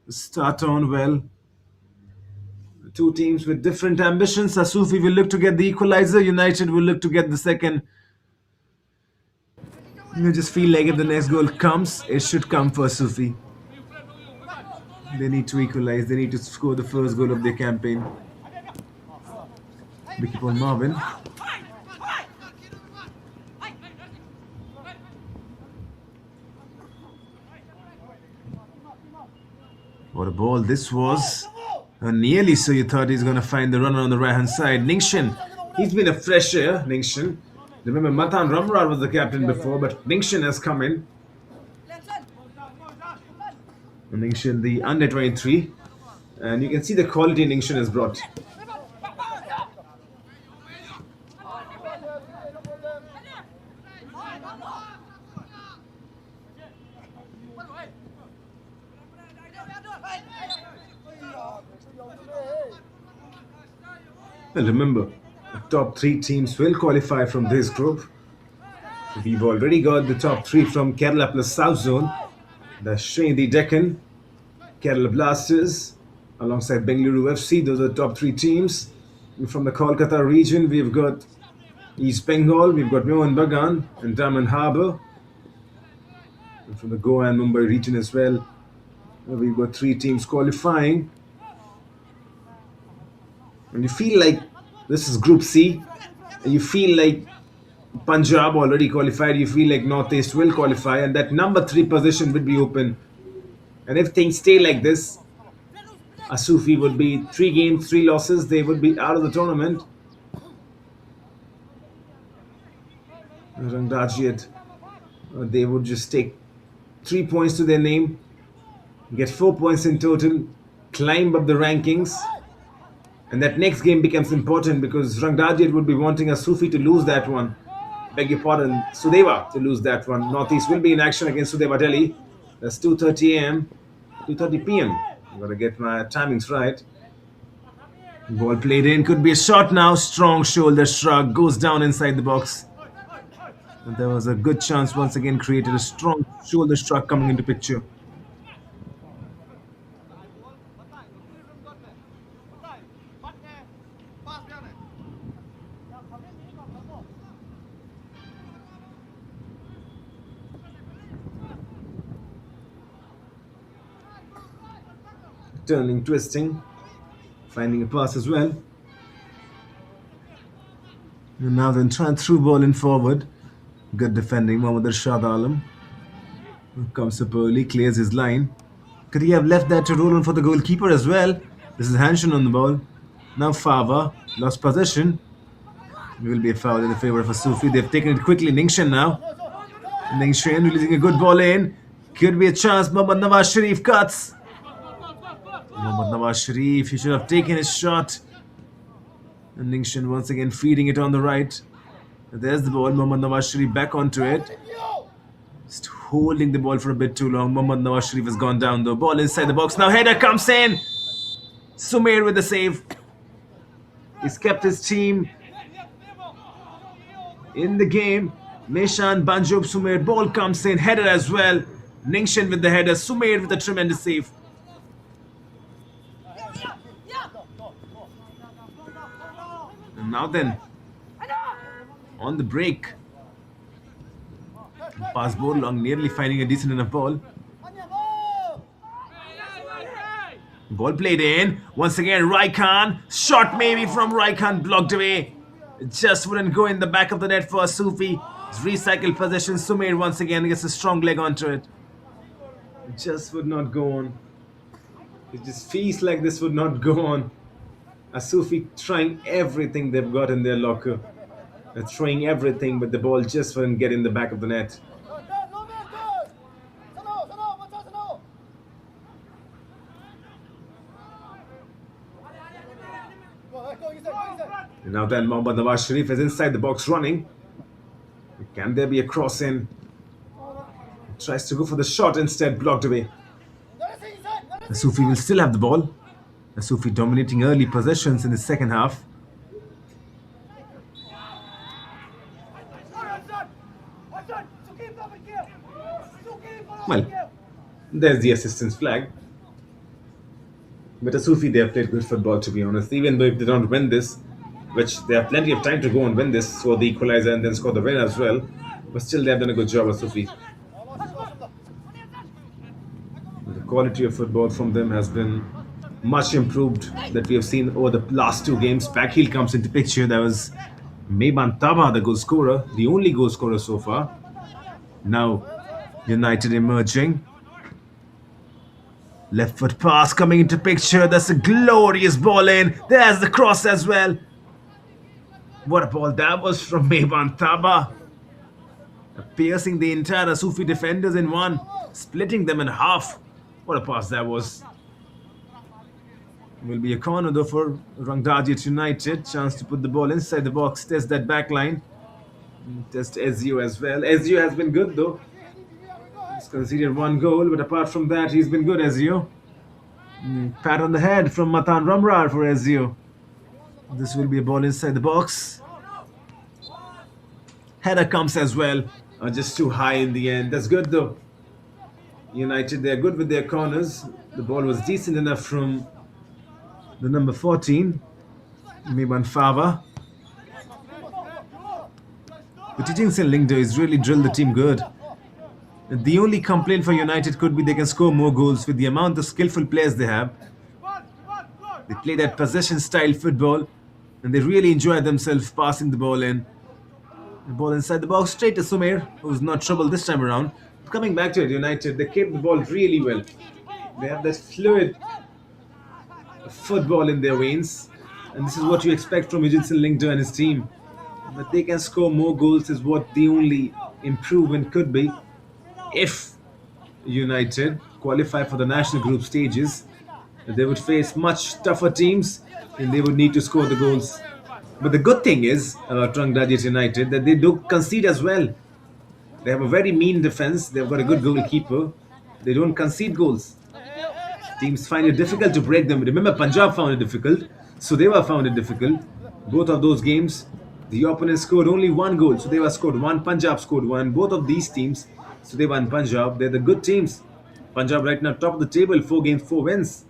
start on well. Two teams with different ambitions. Asufii will look to get the equalizer. United will look to get the second. You just feel like if the next goal comes, it should come for Asufii. They need to equalize. They need to score the first goal of their campaign. We keep on Marvin. What a ball this was. Nearly so you thought he's going to find the runner on the right hand side. Ningshin. He's been a fresh air, Ningshin. Remember, Matan Ramrar was the captain before, but Ningshin has come in. Ningshin, the under 23. And you can see the quality Ningshin has brought. Well, remember, the top three teams will qualify from this group. We've already got the top three from Kerala plus South Zone. The Shrindi Deccan, Kerala Blasters, alongside Bengaluru FC. Those are the top three teams. And from the Kolkata region, we've got East Bengal, we've got Mohun Bagan and Daman Harbour. And from the Goa and Mumbai region as well, we've got three teams qualifying. And you feel like this is Group C. And you feel like Punjab already qualified. You feel like Northeast will qualify. And that number 3 position will be open. And if things stay like this, Asufii would be 3 games, 3 losses. They would be out of the tournament. Rangdajied, they would just take 3 points to their name, get 4 points in total, climb up the rankings. And that next game becomes important because Rangdajied would be wanting Asufii to lose that one. Beg your pardon, Sudeva to lose that one. Northeast will be in action against Sudeva Delhi. That's 2:30 a.m., 2:30 p.m. I've got to get my timings right. Ball played in, could be a shot now. Strong shoulder shrug, goes down inside the box. And there was a good chance once again created. A strong shoulder shrug coming into picture. Turning, twisting, finding a pass as well. And now then trying through ball in forward. Good defending, Mohammad Arshad Alam. Comes up early, clears his line. Could he have left that to roll on for the goalkeeper as well? This is Hanshin on the ball. Now Fava, lost possession. It will be a foul in the favour of Asufii. They've taken it quickly. Ningshin now. Ningshin releasing a good ball in. Could be a chance. Mohammad Nawaz Sharif cuts. Mohammad Nawaz Sharif, he should have taken his shot. And Ningshin once again feeding it on the right. There's the ball. Mohammad Nawaz Sharif back onto it. Just holding the ball for a bit too long. Mohammad Nawaz Sharif has gone down though. Ball inside the box. Now header comes in. Sumair with the save. He's kept his team in the game. Meshan, Banjob, Sumair. Ball comes in. Header as well. Ningshin with the header. Sumair with a tremendous save. And now then, on the break. Pass ball long, nearly finding a decent enough ball. Ball played in. Once again, Raikhan. Shot maybe from Raikhan, blocked away. It just wouldn't go in the back of the net for Asufii. It's recycled possession. Sumair once again gets a strong leg onto it. It just would not go on. It just feels like this would not go on. Asufii trying everything they've got in their locker. They're throwing everything, but the ball just wouldn't get in the back of the net. And now then, Mohammad Nawaz Sharif is inside the box running. Can there be a cross in? Tries to go for the shot, instead blocked away. Asufii will still have the ball. Asufii dominating early possessions in the second half. Well, there's the assistance flag. But Asufii, they have played good football, to be honest. Even though if they don't win this, which they have plenty of time to go and win this, score the equalizer and then score the win as well. But still, they have done a good job, Asufii. The quality of football from them has been much improved that we have seen over the last two games. Backheel comes into picture. That was Meban Taba, the goal scorer, the only goal scorer so far. Now, United emerging. Left foot pass coming into picture. That's a glorious ball in. There's the cross as well. What a ball that was from Meban Taba. Piercing the entire Asufii defenders in one, splitting them in half. What a pass that was. Will be a corner though for Rangdajied United. Chance to put the ball inside the box, test that back line. Test Ezio as well. Ezio has been good though. He's conceded one goal, but apart from that, he's been good, Ezio. Pat on the head from Matan Ramrar for Ezio. This will be a ball inside the box. Header comes as well. Just too high in the end. That's good though. United, they're good with their corners. The ball was decent enough from the number 14, Miban Fava. But Tijingsen Lingdo has really drilled the team good. The only complaint for United could be they can score more goals with the amount of skillful players they have. They play that possession-style football, and they really enjoy themselves passing the ball in. The ball inside the box, straight to Sumer, who's not troubled this time around. Coming back to it, United, they kept the ball really well. They have that fluid football in their veins, and this is what you expect from Tijingsen Lingdo and his team. But they can score more goals is what the only improvement could be. If United qualify for the national group stages, they would face much tougher teams and they would need to score the goals. But the good thing is about Rangdajied United that they do concede as well. They have a very mean defense. They've got a good goalkeeper. They don't concede goals. Teams find it difficult to break them. Remember, Punjab found it difficult. So they were found it difficult. Both of those games, the opponent scored only one goal. So they were scored one. Punjab scored one. Both of these teams, so they won Punjab. They're the good teams. Punjab right now top of the table, 4 games, 4 wins.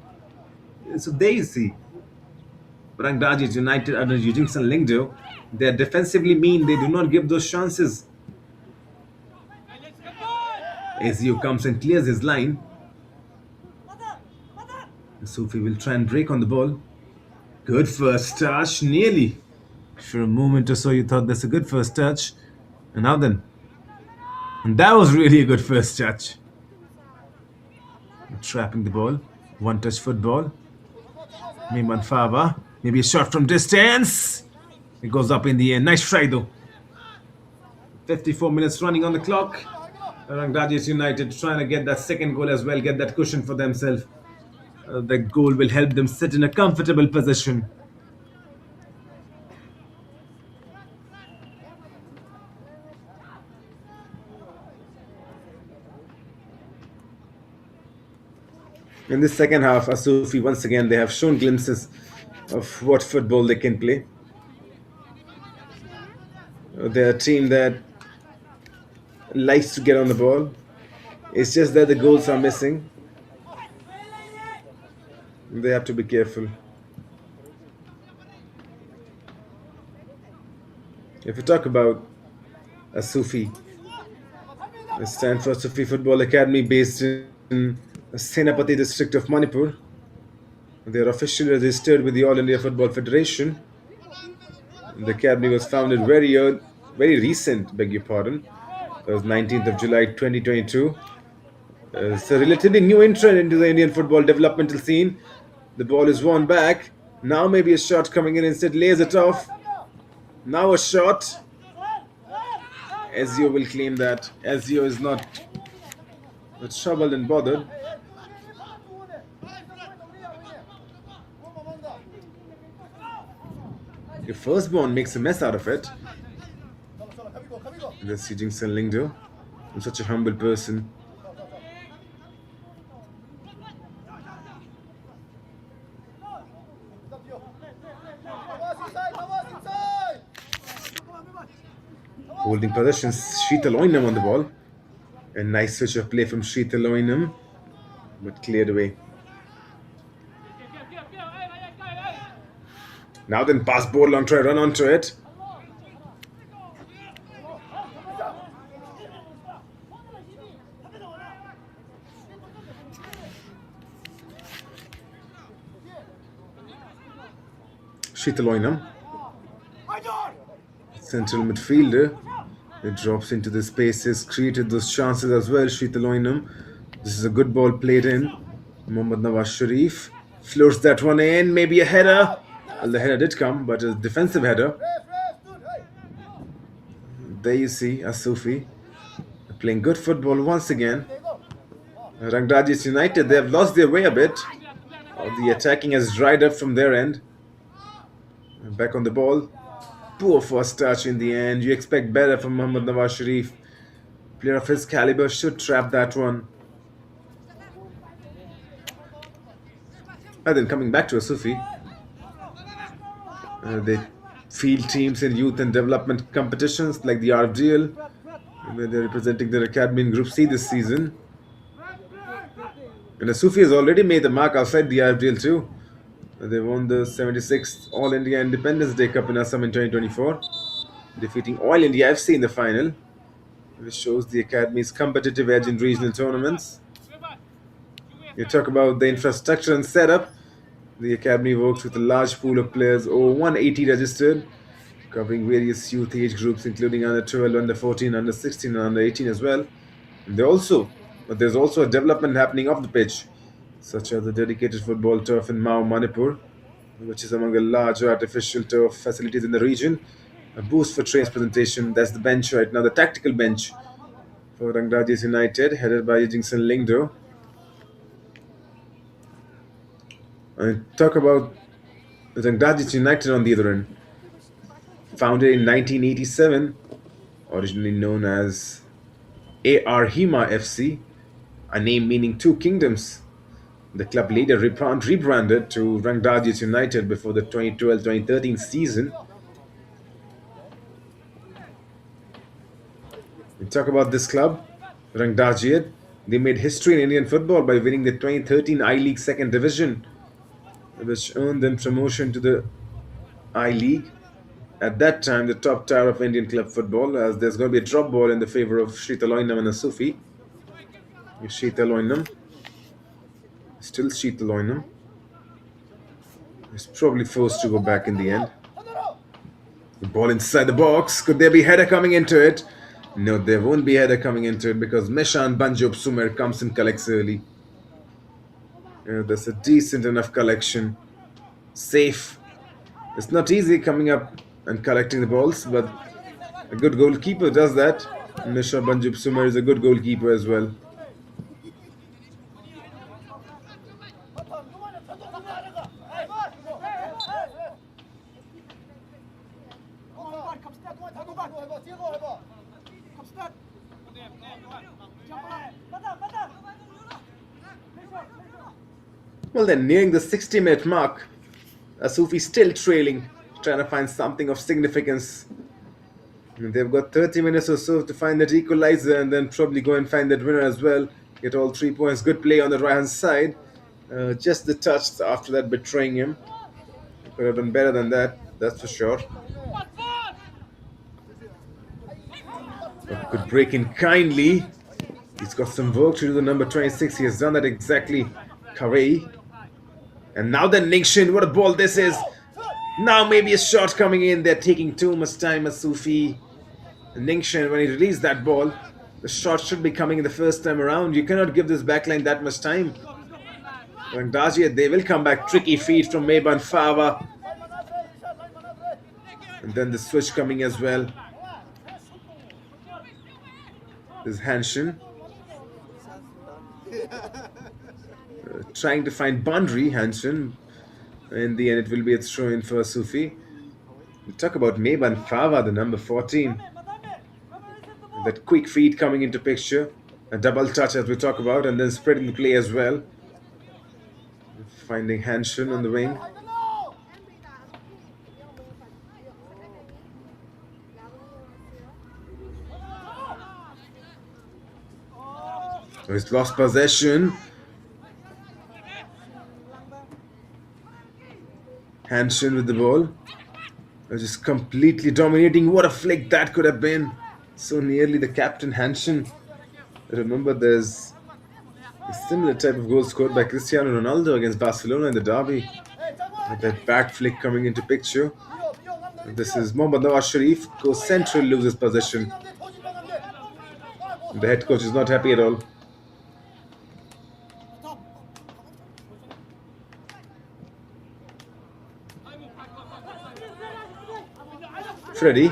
So there you see. Rangdajied United under Tijingsen Lingdo, they're defensively mean. They do not give those chances. Ezio comes and clears his line. Asufii will try and break on the ball. Good first touch, nearly. For a moment or so, you thought that's a good first touch. And now then. And that was really a good first touch. Trapping the ball. One touch football. Mimban Fava. Maybe a shot from distance. It goes up in the air. Nice try though. 54 minutes running on the clock. Rangdajied United trying to get that second goal as well. Get that cushion for themselves. That goal will help them sit in a comfortable position. In this second half, Asufii once again they have shown glimpses of what football they can play. They're a team that likes to get on the ball. It's just that the goals are missing. They have to be careful. If we talk about Asufii, it stands for Asufii Football Academy based in Senapati district of Manipur. They are officially registered with the All India Football Federation. The academy was founded very recent, beg your pardon. It was 19th of July 2022. It's a relatively new entrant into the Indian football developmental scene. The ball is won back. Now maybe a shot coming in, instead lays it off. Now a shot. Ezio will claim that. Ezio is not troubled and bothered. Your firstborn makes a mess out of it. That's Tijingsen Lingdo. I'm such a humble person. Holding possession, Sheetal Oinam on the ball. A nice switch of play from Sheetal Oinam, but cleared away. Now then, pass ball on, try run onto it. Shitaloinam, central midfielder. It drops into the spaces, created those chances as well. Shitaloinam. This is a good ball played in. Mohammad Nawaz Sharif floats that one in. Maybe a header. Well, the header did come, but a defensive header. There you see Asufii playing good football once again. Rangdajied United, they have lost their way a bit. The attacking has dried up from their end. Back on the ball. Poor first touch in the end. You expect better from Mohammad Nawaz Sharif. Player of his caliber should trap that one. And then coming back to Asufii. They field teams in youth and development competitions like the RFDL, where they're representing their academy in Group C this season. And Asufii has already made the mark outside the RFDL too. They won the 76th All India Independence Day Cup in Assam in 2024, defeating All India FC in the final, which shows the academy's competitive edge in regional tournaments. You talk about the infrastructure and setup. The academy works with a large pool of players, over 180 registered, covering various youth age groups, including under 12, under 14, under 16, and under 18 as well. And there's also a development happening off the pitch, such as the dedicated football turf in Mao, Manipur, which is among the larger artificial turf facilities in the region. A boost for trains presentation. That's the bench right now, the tactical bench for Rangdajied United, headed by Jingson Lingdo. And talk about Rangdajied United on the other end. Founded in 1987, originally known as AR Hima FC, a name meaning two kingdoms. The club later rebranded to Rangdajied United before the 2012-2013 season. We talk about this club, Rangdajied. They made history in Indian football by winning the 2013 I-League second division, which earned them promotion to the I-League. At that time, the top tier of Indian club football, as there's going to be a drop ball in the favor of Shitaloinam and Asufii. Shitaloinam. Still Shitaloinam. He's probably forced to go back in the end. The ball inside the box. Could there be header coming into it? No, there won't be header coming into it because Meshan Banjob Sumer comes and collects early. That's a decent enough collection. Safe. It's not easy coming up and collecting the balls, but a good goalkeeper does that. Meshan Banjob Sumer is a good goalkeeper as well. Well, then, nearing the 60-minute mark, Asufii still trailing, trying to find something of significance. They've got 30 minutes or so to find that equalizer and then probably go and find that winner as well. Get all 3 points. Good play on the right-hand side. Just the touch after that betraying him. He could have done better than that, that's for sure. But could break in kindly. He's got some work to do, the number 26. He has done that exactly. Karei. And now then Ningshin, what a ball this is. Now maybe a shot coming in. They're taking too much time, Asufii. Ningshin, when he released that ball, the shot should be coming in the first time around. You cannot give this backline that much time. Rangdajied, they will come back. Tricky feed from Meban Fava. And then the switch coming as well. There's Hanshin. Trying to find boundary, Hanshin. In the end, it will be a throw-in for Asufii. We talk about Meban Fava, the number 14. That quick feed coming into picture. A double touch as we talk about, and then spreading the play as well. Finding Hanshin on the wing. He's lost possession. Hansen with the ball. Just completely dominating. What a flick that could have been. So nearly the captain Hansen. Remember, there's a similar type of goal scored by Cristiano Ronaldo against Barcelona in the derby. With that back flick coming into picture. This is Mohammad Nawaz Sharif, goes central, loses possession. The head coach is not happy at all. Freddie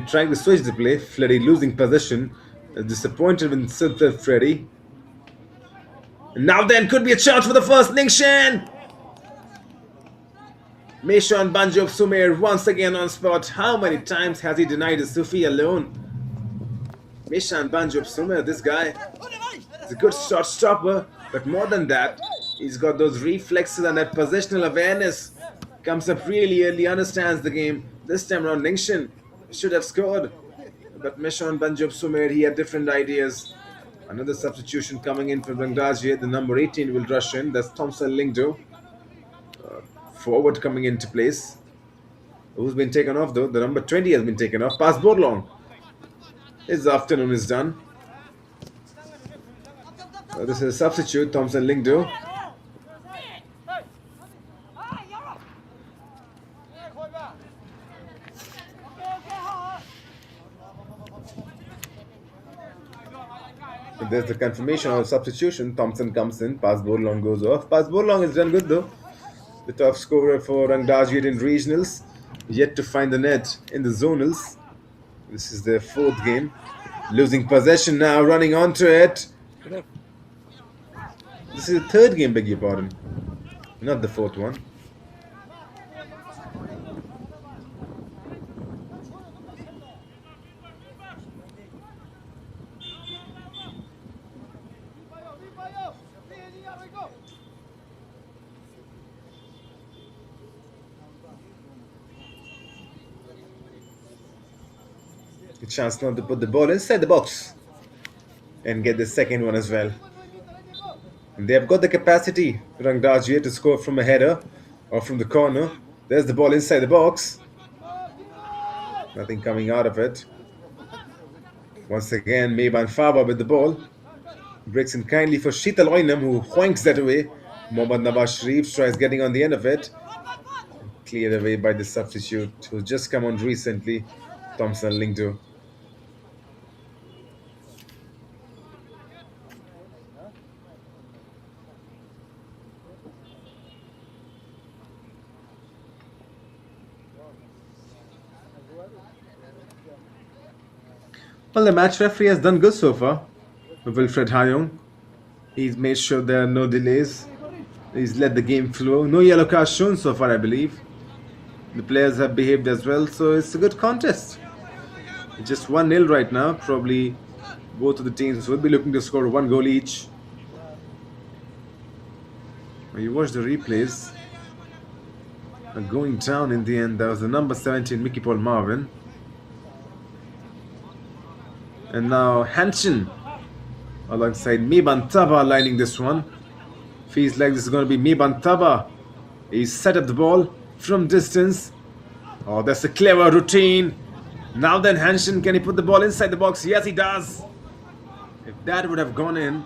trying to switch the play. Freddie losing possession. Disappointed with himself, Freddie. And now then, could be a chance for the first Ningxin. Meshan Banjob Sumer once again on spot. How many times has he denied Asufii alone? Meshan Banjob Sumer, this guy is a good shot stopper, but more than that, he's got those reflexes and that positional awareness. Comes up really early, understands the game. This time around, Ningxin should have scored, but Meshan Banjob Sumer, he had different ideas. Another substitution coming in from Rangdajied. The number 18 will rush in. That's Thompson Lingdo. Forward coming into place. Who's been taken off though? The number 20 has been taken off. Pass Borlong. His afternoon is done. This is a substitute, Thompson Lingdo. There's the confirmation of substitution. Thompson comes in. Pass Borlong goes off. Pass Borlong is done good though. The top scorer for Rangdajied in regionals. Yet to find the net in the zonals. This is their fourth game. Losing possession now, running onto it. This is the third game, beg your pardon. Not the fourth one. A chance now to put the ball inside the box and get the second one as well. And they have got the capacity, Rangdajied, to score from a header or from the corner. There's the ball inside the box. Nothing coming out of it. Once again, Meiban Faba with the ball. Breaks in kindly for Sheetal Oinam, who hoinks that away. Mohammad Nawaz Sharif tries getting on the end of it. Cleared away by the substitute who's just come on recently, Thompson Lingdo. Well, the match referee has done good so far. Wilfred Hayong. He's made sure there are no delays. He's let the game flow. No yellow cards shown so far, I believe. The players have behaved as well, so it's a good contest. It's just 1-0 right now. Probably both of the teams will be looking to score one goal each. When you watch the replays, going down in the end, that was the number 17, Mickey Paul Marvin. And now Hansen alongside Meiban Taba lining this one. Feels like this is going to be Meiban Taba. He's set up the ball from distance. Oh, that's a clever routine. Now then, Hansen, can he put the ball inside the box? Yes, he does. If that would have gone in,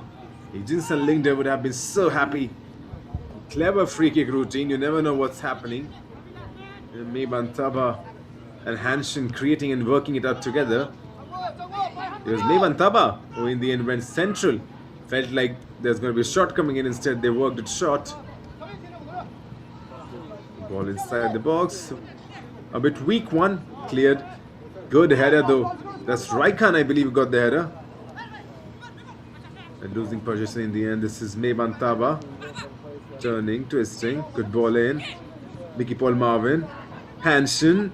Jinson Lingder would have been so happy. Clever free kick routine. You never know what's happening. And Meiban Taba and Hansen creating and working it out together. It was Meiban Taba who in the end went central. Felt like there's going to be a shot coming in. Instead, they worked it short. Ball inside the box. A bit weak one. Cleared. Good header though. That's Raikan, I believe, got the header. And losing possession in the end. This is Meiban Taba. Turning, twisting. Good ball in. Mickey Paul Marvin. Hansen.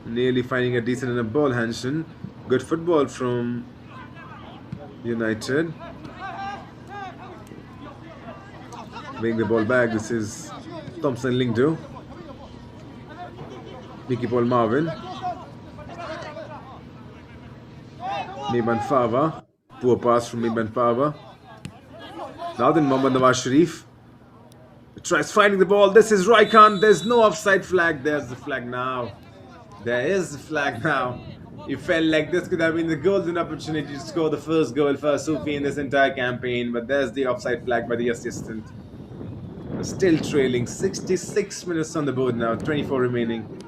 Nearly finding a decent enough ball, Hansen. Good football from United. Bring the ball back. This is Thompson Lingdo. Mickey Paul Marvin. Meiban Fava. Poor pass from Meiban Fava. Now then, Mohammad Nawaz Sharif tries finding the ball. This is Raikhan. There's no offside flag. There's the flag now. There is the flag now. It felt like this could have been the golden opportunity to score the first goal for Asufii in this entire campaign, but there's the offside flag by the assistant. Still trailing. 66 minutes on the board now. 24 remaining.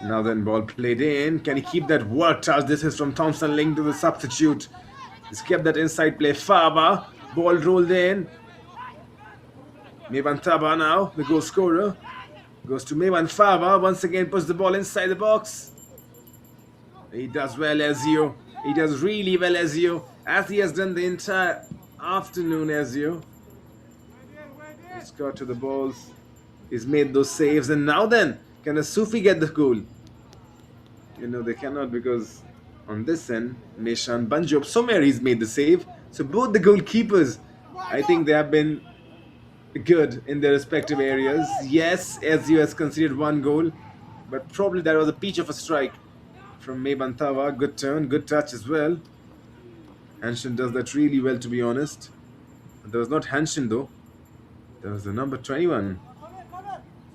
Now then, ball played in. Can he keep that work touch? This is from Thompson, linked to the substitute. He's kept that inside play. Fava. Ball rolled in. Mevan Taba now, the goal scorer. Goes to Mevan Fava. Once again, puts the ball inside the box. He does well, Ezio. He does really well, Ezio. As he has done the entire afternoon, Ezio. He's got to the balls. He's made those saves. And now then, can Asufii get the goal? You know, they cannot, because on this end, Meshan Banjob Someri's made the save. So both the goalkeepers, I think they have been good in their respective areas. Yes, Ezio has conceded one goal, but probably that was a peach of a strike from Mebantawa. Good turn, good touch as well. Hanshin does that really well, to be honest. There was not Hanshin though. There was the number 21,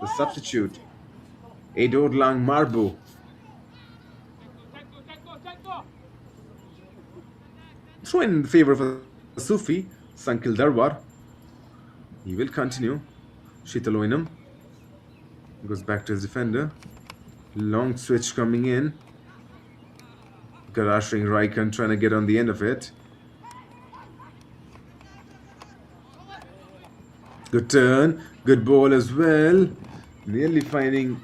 the substitute, Edorlang Marbo. Throw in favor of Asufii, Sankil Darwar. He will continue. Shitaloinam goes back to his defender. Long switch coming in. Garashing Raikhan trying to get on the end of it. Good turn. Good ball as well. Nearly finding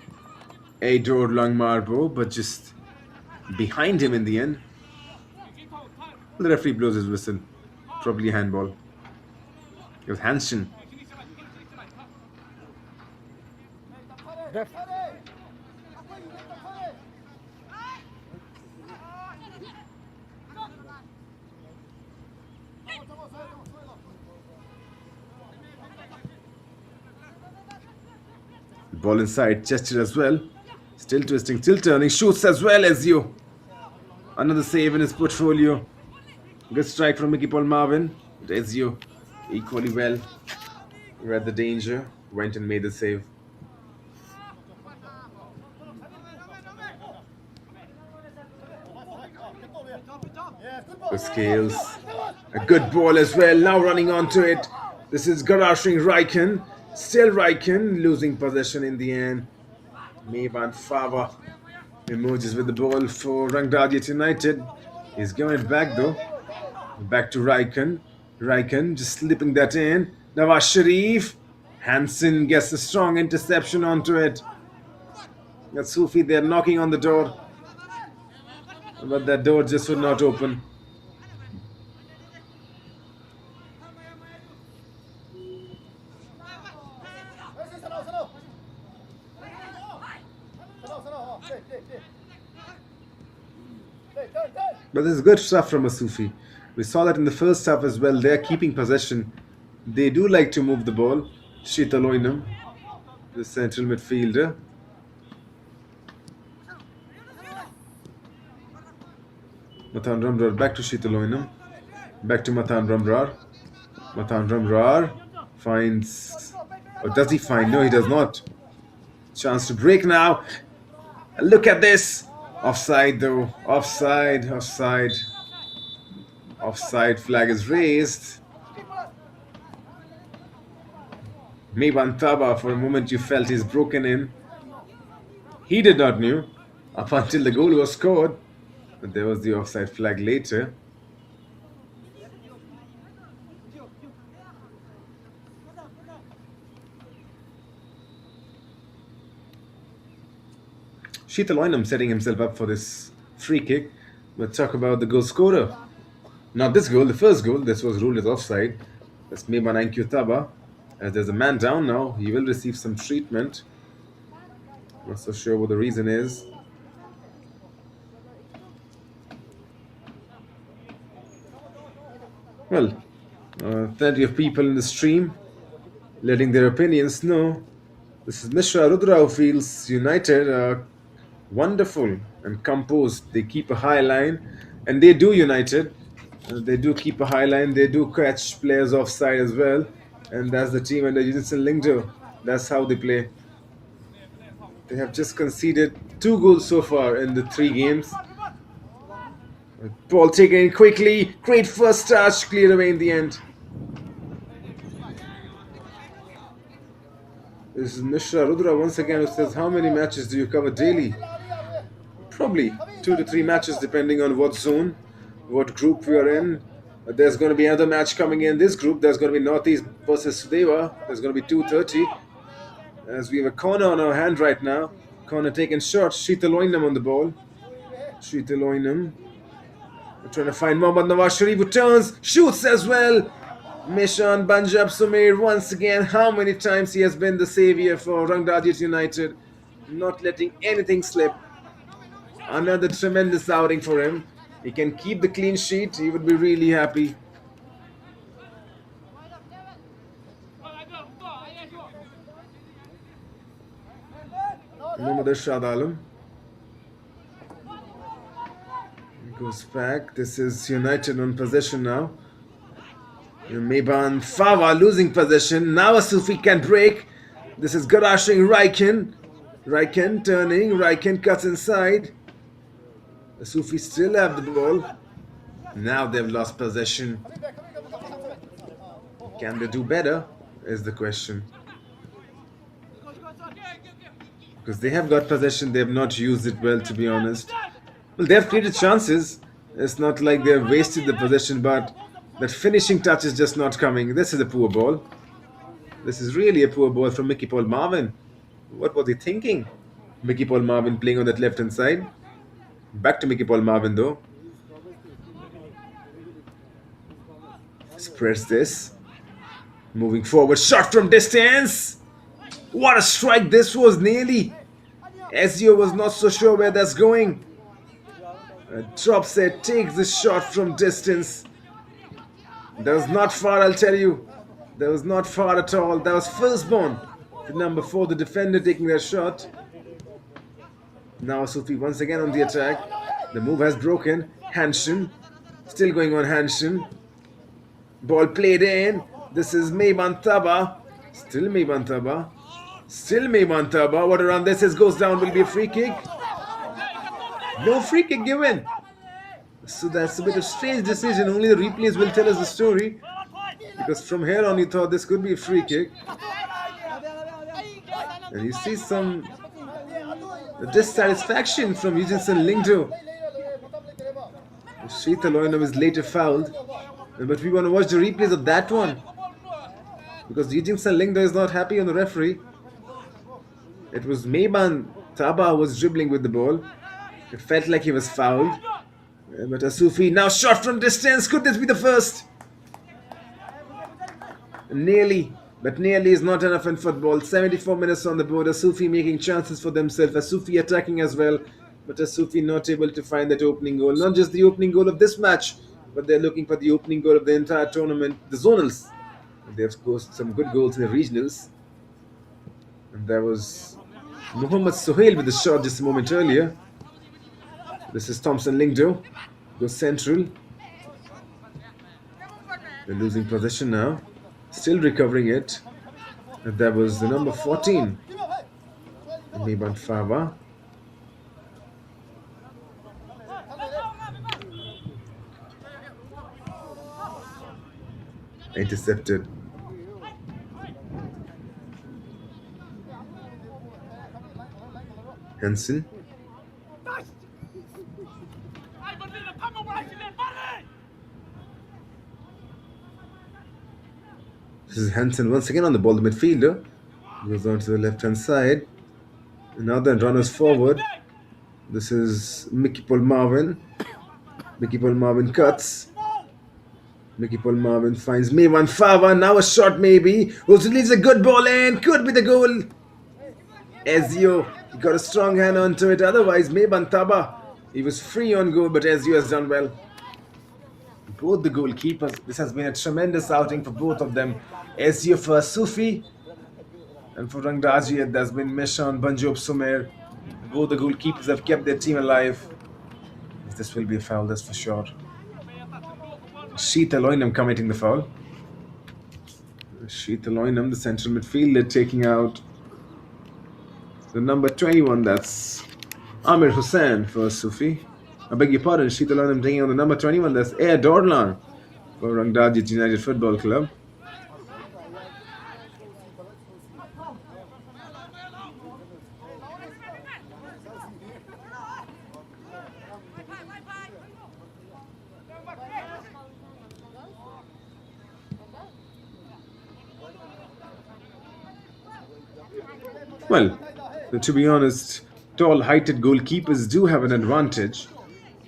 Ador Langmarbo, but just behind him in the end. The referee blows his whistle. Probably handball. It was Hanshin. Ball inside, Chester as well. Still twisting, still turning, shoots as well as you. Another save in his portfolio. Good strike from Mickey Paul Marvin. Ezio equally well. Read the danger, went and made the save. The scales. A good ball as well. Now running onto it. This is Garashing Raikhan. Still Raikhan losing possession in the end. Mevan Fava emerges with the ball for Rangdajied United. He's going it back though. Back to Raikhan. Raikhan just slipping that in. Nawaz Sharif. Hansen gets a strong interception onto it. Asufii, they're knocking on the door. But that door just would not open. But this is good stuff from Asufii. We saw that in the first half as well. They're keeping possession. They do like to move the ball. Shitaloinam, the central midfielder. Matan Ramrar back to Shitaloinam. Back to Matan Ramrar. Matan Ramrar finds... Or does he find? No, he does not. Chance to break now. Look at this. Offside though. Offside. Offside. Offside flag is raised. Mevan Taba, for a moment you felt he's broken in. He did not know up until the goal was scored. But there was the offside flag later. Shitaloinam setting himself up for this free kick. But talk about the goal scorer. Not this goal, the first goal. This was ruled as offside. That's Meban Taba. As there's a man down now, he will receive some treatment. Not so sure what the reason is. Well, plenty of people in the stream letting their opinions know. This is Mishra Rudra who feels United are wonderful and composed. They keep a high line, and they do United. They do keep a high line. They do catch players offside as well, and that's the team under Jensen Lingdo. That's how they play. They have just conceded 2 goals so far in the 3 games. Ball taken in quickly. Great first touch, cleared away in the end. This is Mishra Rudra once again who says, how many matches do you cover daily? Probably 2 to 3 matches depending on what zone, what group we are in. There's going to be another match coming in this group. There's going to be Northeast versus Sudeva. There's going to be 2:30. As we have a corner on our hand right now. Corner taken short. Sheetal Oinam on the ball. Sheetal Oinam. We're trying to find Mohammad Nawaz Sharif who turns, shoots as well. Mishan Banjab Sumair once again. How many times he has been the savior for Rangdajied United. Not letting anything slip. Another tremendous outing for him. He can keep the clean sheet. He would be really happy. Mohammad Irshad Alam goes back. This is United on possession now. Meban Fava losing possession. Now Asufii can break. This is garashing Raikin. Raikin turning. Raikin cuts inside. Asufii still have the ball. Now they've lost possession. Can they do better? Is the question. Because they have got possession, they have not used it well, to be honest. Well, they have created chances. It's not like they have wasted the possession, but that finishing touch is just not coming. This is a poor ball. This is really a poor ball from Mickey Paul Marvin. What was he thinking? Mickey Paul Marvin playing on that left-hand side. Back to Mickey Paul Marvin though. Spreads this. Moving forward, shot from distance. What a strike this was, nearly. Ezio was not so sure where that's going. Drops it, takes the shot from distance. That was not far, I'll tell you. That was not far at all. That was firstborn. The number 4, the defender taking that shot. Now Asufii once again on the attack. The move has broken. Hanshin. Still going on Hanshin. Ball played in. This is Meiban Taba. Still Meiban Taba. Still Meiban Taba. What a run this is. Goes down. Will be a free kick. No free kick given. So that's a bit of strange decision. Only the replays will tell us the story. Because from here on you thought this could be a free kick. And you see some dissatisfaction from Eugene Lingdo. Sheetal Oinam is later fouled. But we want to watch the replays of that one. Because Eugene Lingdo is not happy on the referee. It was Meiban Taba was dribbling with the ball. It felt like he was fouled. But Asufii now shot from distance. Could this be the first? Nearly. But nearly is not enough in football. 74 minutes on the board. Asufii making chances for themselves. Asufii attacking as well. But Asufii not able to find that opening goal. Not just the opening goal of this match, but they're looking for the opening goal of the entire tournament. The Zonals. They have scored some good goals in the regionals. And there was Muhammad Sohail with the shot just a moment earlier. This is Thompson Lingdo. Goes central. They're losing possession now. Still recovering it. And that was the number 14. Meiban Fava. Intercepted. Hansen. This is Hansen once again on the ball, the midfielder. Goes on to the left hand side. Now then runners forward. This is Mickey Paul Marvin. Mickey Paul Marvin cuts. Mickey Paul Marvin finds Meiban Fava. Now a shot maybe. Also leaves a good ball in. Could be the goal. Ezio. He got a strong hand onto it. Otherwise, Meban Taba, he was free on goal, but SU has done well. Both the goalkeepers, this has been a tremendous outing for both of them. SU for Asufii, and for Rangdajied, there's been Meshan, Banjob, Sumer. Both the goalkeepers have kept their team alive. This will be a foul, that's for sure. Sheet Aloinam committing the foul. Sheet Aloinam, the central midfielder, taking out the number 21, that's Amir Hussain for Asufii. I beg your pardon, Sheet Aloinam taking on the number 21, that's Air Dorlan for Rangdajied United Football Club. Well, to be honest, tall, heighted goalkeepers do have an advantage.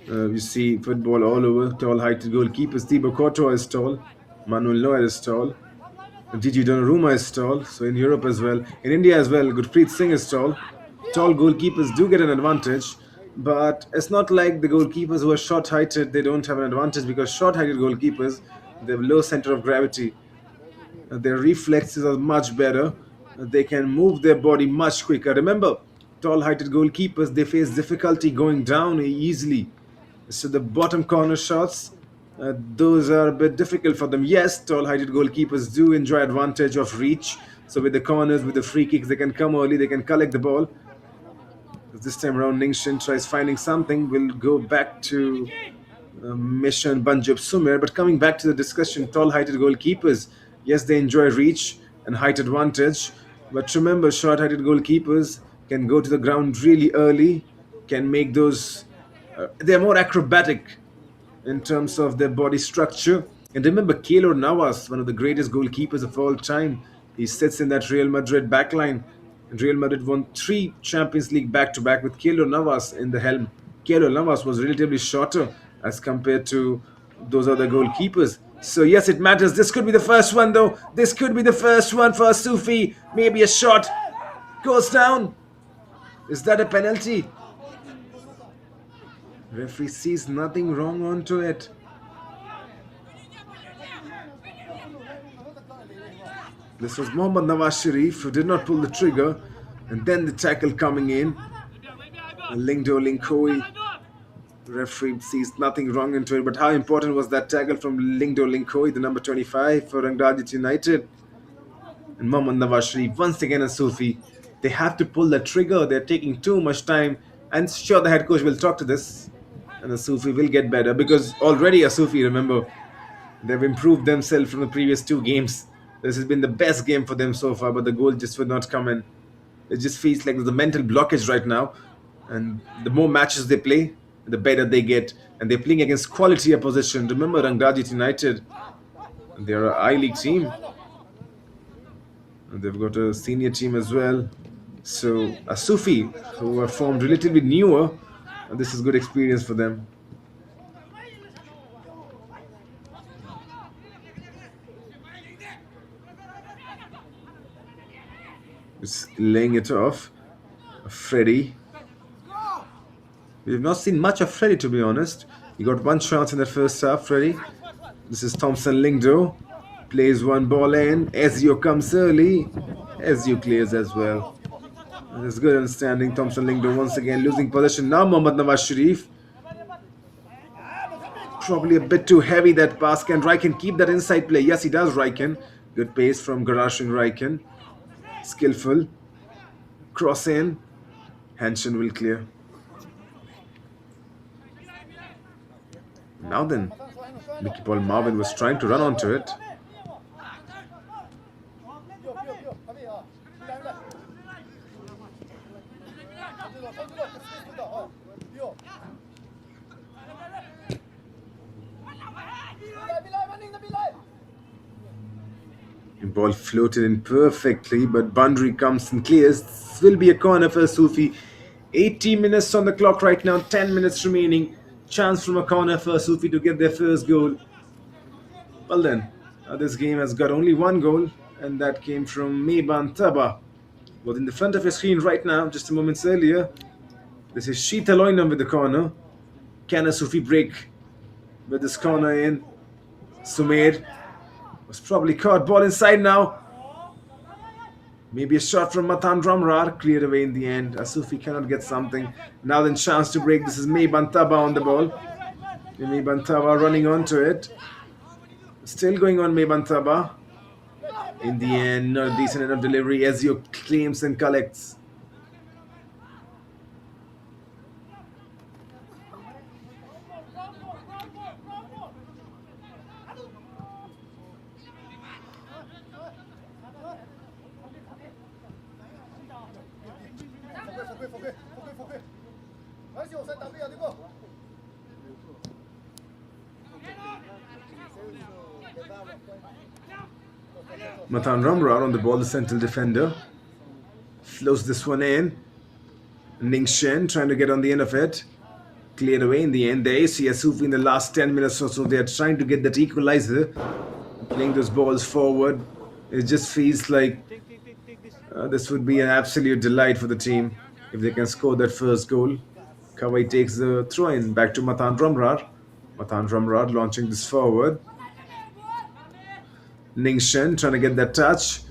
You see football all over. Tall, heighted goalkeepers. Thibaut Courtois is tall. Manuel Neuer is tall. Gigi Donnarumma is tall. So in Europe as well. In India as well, Gurpreet Singh is tall. Tall goalkeepers do get an advantage. But it's not like the goalkeepers who are short-heighted, they don't have an advantage, because short-heighted goalkeepers, they have low center of gravity. Their reflexes are much better. They can move their body much quicker. Remember, tall-heighted goalkeepers, they face difficulty going down easily. So the bottom corner shots, those are a bit difficult for them. Yes, tall-heighted goalkeepers do enjoy advantage of reach. So with the corners, with the free kicks, they can come early, they can collect the ball. This time around, Ningshin tries finding something. We'll go back to Mission Banjab Sumer. But coming back to the discussion, tall-heighted goalkeepers, yes, they enjoy reach and height advantage. But remember, short-heighted goalkeepers can go to the ground really early, can make those... they're more acrobatic in terms of their body structure. And remember, Keylor Navas, one of the greatest goalkeepers of all time, he sits in that Real Madrid backline. And Real Madrid won 3 Champions League back-to-back with Keylor Navas in the helm. Keylor Navas was relatively shorter as compared to those other goalkeepers. So yes, it matters. This could be the first one, though. This could be the first one for Asufii. Maybe a shot goes down. Is that a penalty? Referee sees nothing wrong onto it. This was Mohammad Nawaz Sharif who did not pull the trigger, and then the tackle coming in. Lingdo Linkoi. Referee sees nothing wrong into it, but how important was that tackle from Lingdo Linkoi, the number 25 for Rangdajied United? And Mohammad Nawaz Sharif, once again Asufii, they have to pull the trigger. They're taking too much time, and sure, the head coach will talk to this, and Asufii will get better, because already Asufii, remember, they've improved themselves from the previous 2 games. This has been the best game for them so far, but the goal just would not come in. It just feels like there's a mental blockage right now, and the more matches they play, the better they get, and they're playing against quality opposition. Remember, Rangdajied United, they're an I-League team, and they've got a senior team as well. So Asufii, who are formed relatively newer, and this is good experience for them. Just laying it off. Freddy. We've not seen much of Freddy, to be honest. He got 1 chance in the first half, Freddy. This is Thompson Lingdo. Plays 1 ball in. Ezio comes early. Ezio clears as well. There's good understanding. Thompson Lingdo once again losing possession. Now Mohammad Nawaz Sharif. Probably a bit too heavy, that pass. Can Raikin keep that inside play? Yes, he does, Raikin. Good pace from Garash and Raikin. Skillful. Cross in. Hanshin will clear. Now then, Mickey Paul Marvin was trying to run onto it. The ball floated in perfectly, but Bandri comes and clears. This will be a corner for Asufii. 80 minutes on the clock right now, 10 minutes remaining. Chance from a corner for Asufii to get their first goal. Well then, this game has got only 1 goal, and that came from Meban Taba. was in the front of your screen right now, just a moment earlier. This is Sheeta Loinam with the corner. Can Asufii break with this corner in? Sumer was probably caught. Ball inside now. Maybe a shot from Matan Ramrar. Cleared away in the end. Asufii cannot get something. Now then chance to break. This is Meibantaba on the ball. Meibantaba running onto it. Still going on Meibantaba. In the end, not a decent enough delivery. Ezio claims and collects. Matan Ramrar on the ball, the central defender. Flows this one in. Ning Shen trying to get on the end of it. Cleared away in the end. There is Asufii in the last 10 minutes or so. They are trying to get that equalizer. Playing those balls forward. It just feels like this would be an absolute delight for the team if they can score that first goal. Kawai takes the throw in back to Matan Ramrar. Matan Ramrar launching this forward. Ning Shen trying to get that touch.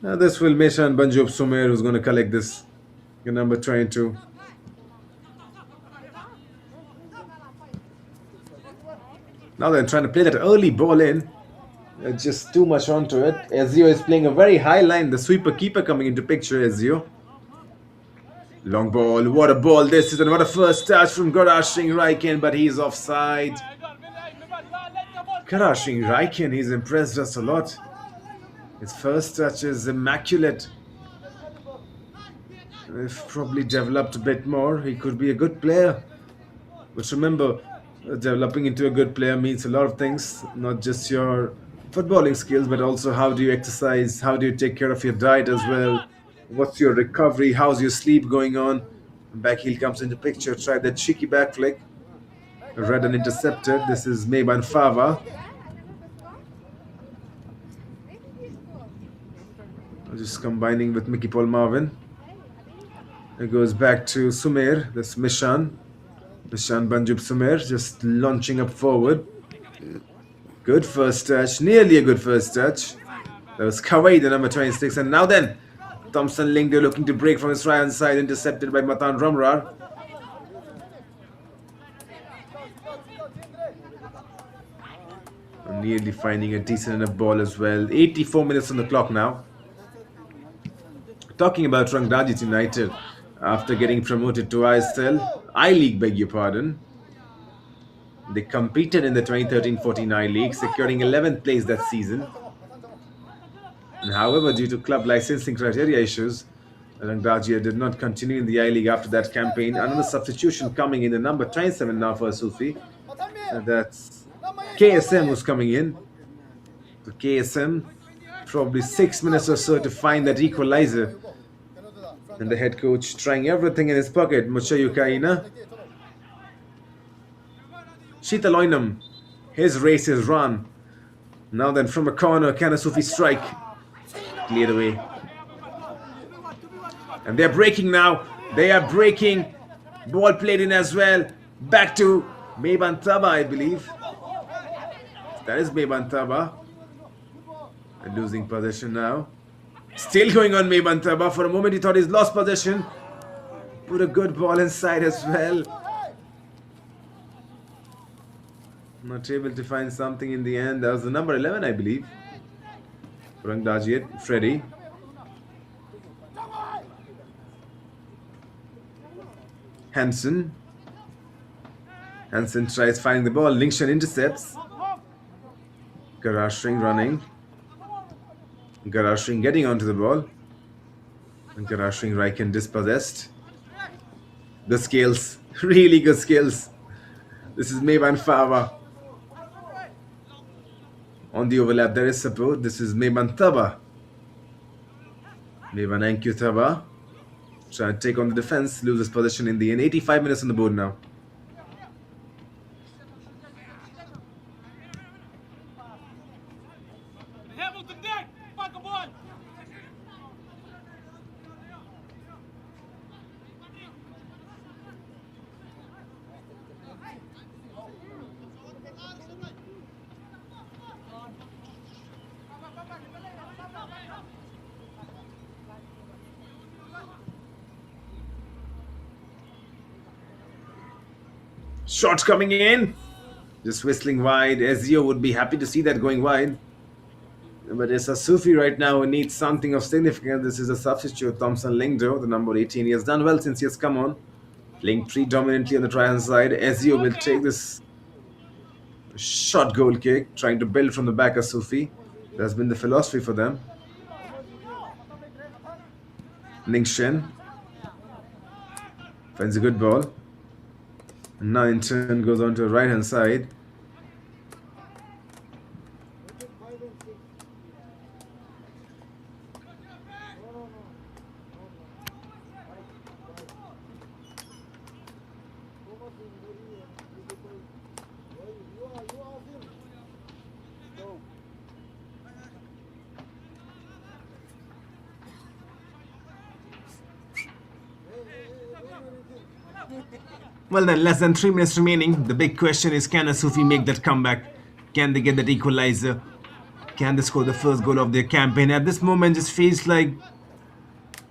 This will Meshan Banjub Sumer who's going to collect this. Number 22. Now they're trying to play that early ball in. Just too much onto it. Ezio is playing a very high line. The sweeper keeper coming into picture, Ezio. Long ball. What a ball this is. And what a first touch from Garashing Raiken, but he's offside. Garashing Raiken, he's impressed us a lot. His first touch is immaculate. If probably developed a bit more, he could be a good player. But remember, developing into a good player means a lot of things, not just your footballing skills, but also how do you exercise, how do you take care of your diet as well, what's your recovery, how's your sleep going on. Back heel comes into picture, tried that cheeky back flick, read and intercepted. This is Meiban Fava. Just combining with Mickey Paul Marvin. It goes back to Sumer, this Mishan Banjub Sumer, just launching up forward. Good first touch, nearly a good first touch. That was Kawai, the number 26. And now then, Thompson Lingde looking to break from his right hand side, intercepted by Matan Ramrar. Nearly finding a decent enough ball as well. 84 minutes on the clock now. Talking about Rangdajied United, after getting promoted to ISL, I-League, beg your pardon. They competed in the 2013-14 I-League, securing 11th place that season. And however, due to club licensing criteria issues, Rangdajied did not continue in the I-League after that campaign. Another substitution coming in, the number 27 now for Asufii. That's KSM who's coming in. The KSM, probably 6 minutes or so to find that equalizer. And the head coach trying everything in his pocket. Muchayu Kaina. Sheeta Loinam. His race is run. Now then from a corner, can Asufii strike? Cleared away. And they're breaking now. They are breaking. Ball played in as well. Back to Meibantaba, I believe. That is Meibantaba. And losing possession now. Still going on Meibantaba. For a moment he thought he's lost possession. Put a good ball inside as well. Not able to find something in the end. That was the number 11, I believe. Rangdajied, Freddy. Hansen. Hansen tries finding the ball. Lingshan intercepts. Garashing running. Garashing getting onto the ball. And Garashing Raiken dispossessed. Good skills. Really good skills. This is Meiban Fava. On the overlap there is support. This is Meiban Taba. Meiban Ankyu Taba. Trying to take on the defense. Loses possession in the end. 85 minutes on the board now. Shots coming in. Just whistling wide. Ezio would be happy to see that going wide. But it's Asufii right now who needs something of significance. This is a substitute, Thompson Lingdo, the number 18. He has done well since he has come on. Playing predominantly on the try-hand side. Ezio will take this shot goal kick, trying to build from the back of Sufi. That's been the philosophy for them. Ningshen finds a good ball. And now in turn goes on to the right hand side. Well then, less than 3 minutes remaining. The big question is, can Asufii make that comeback? Can they get that equalizer? Can they score the first goal of their campaign? At this moment, it just feels like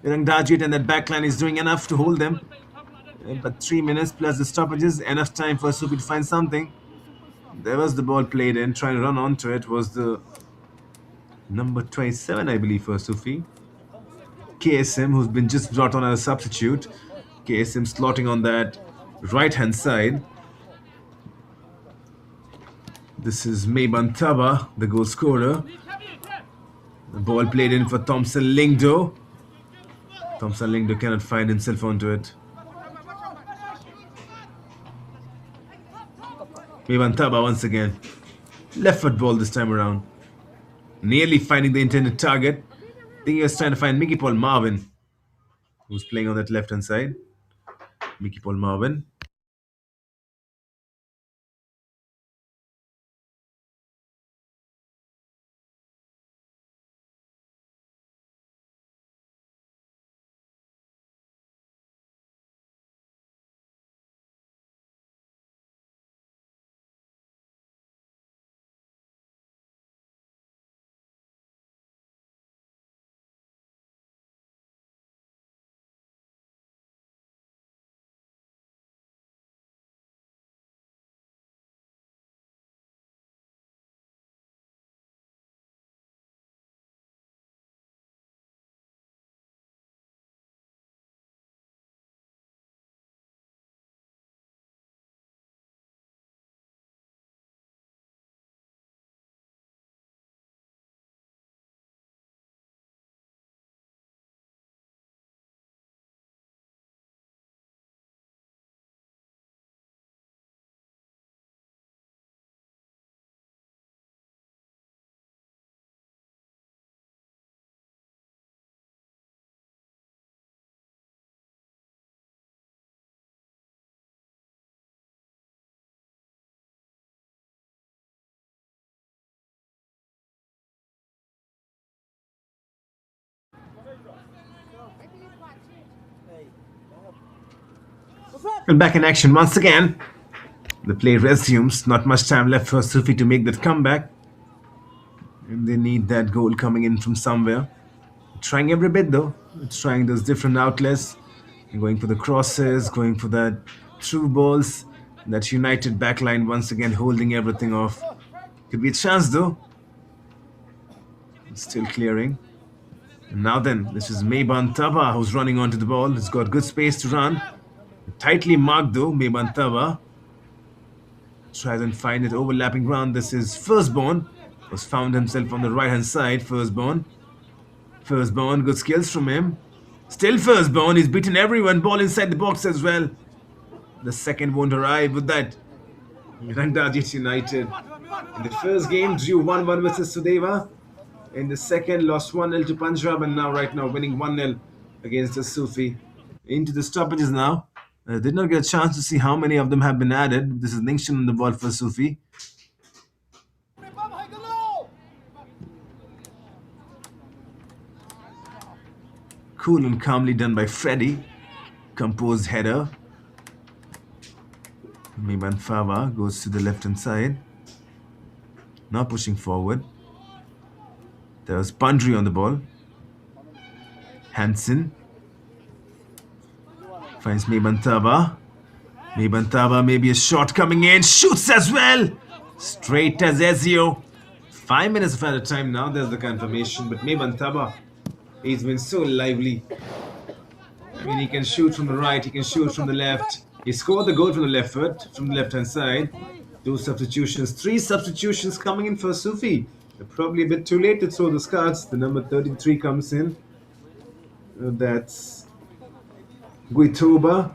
Rangdajied and that backline is doing enough to hold them. But 3 minutes plus the stoppages, enough time for Asufii to find something. There was the ball played in, trying to run onto it was the number 27, I believe, for Asufii. KSM, who's been just brought on as a substitute. KSM slotting on that right hand side. This is Meiban Taba, the goal scorer. The ball played in for Thompson Lingdo. Thompson Lingdo cannot find himself onto it. Meiban Taba once again. Left foot ball this time around. Nearly finding the intended target. I think he was trying to find Mickey Paul Marvin, who's playing on that left hand side. Mickey Paul Marvin. And back in action once again. The play resumes. Not much time left for Sufi to make that comeback. And they need that goal coming in from somewhere. Trying every bit though. It's trying those different outlets. And going for the crosses, going for that through balls. That united backline once again holding everything off. Could be a chance though. Still clearing. And now then, this is Meiban Taba who's running onto the ball. He's got good space to run. Tightly marked though, Meiban Taba. Tries and find it overlapping ground. This is Firstborn. Was found himself on the right hand side. Firstborn. Firstborn, good skills from him. Still Firstborn. He's beaten everyone. Ball inside the box as well. The second won't arrive with that. Rangdajied United. In the first game, drew 1-1 versus Sudeva. In the second, lost 1-0 to Punjab. And now, right now, winning 1-0 against the Asufii. Into the stoppages now. Did not get a chance to see how many of them have been added. This is Ningshen on the ball for Asufii. Cool and calmly done by Freddy. Composed header. Meiban Fava goes to the left hand side. Now pushing forward. There's Pandri on the ball. Hansen finds Meiban Taba. Mebantaba, maybe a shot coming in. Shoots as well. Straight as Ezio. 5 minutes of added time now. There's the confirmation. But Mebantaba, he's been so lively. I mean, he can shoot from the right. He can shoot from the left. He scored the goal from the left foot, from the left-hand side. 2 substitutions. 3 substitutions coming in for Asufii. They're probably a bit too late to throw the cards. The number 33 comes in. That's Guitoba.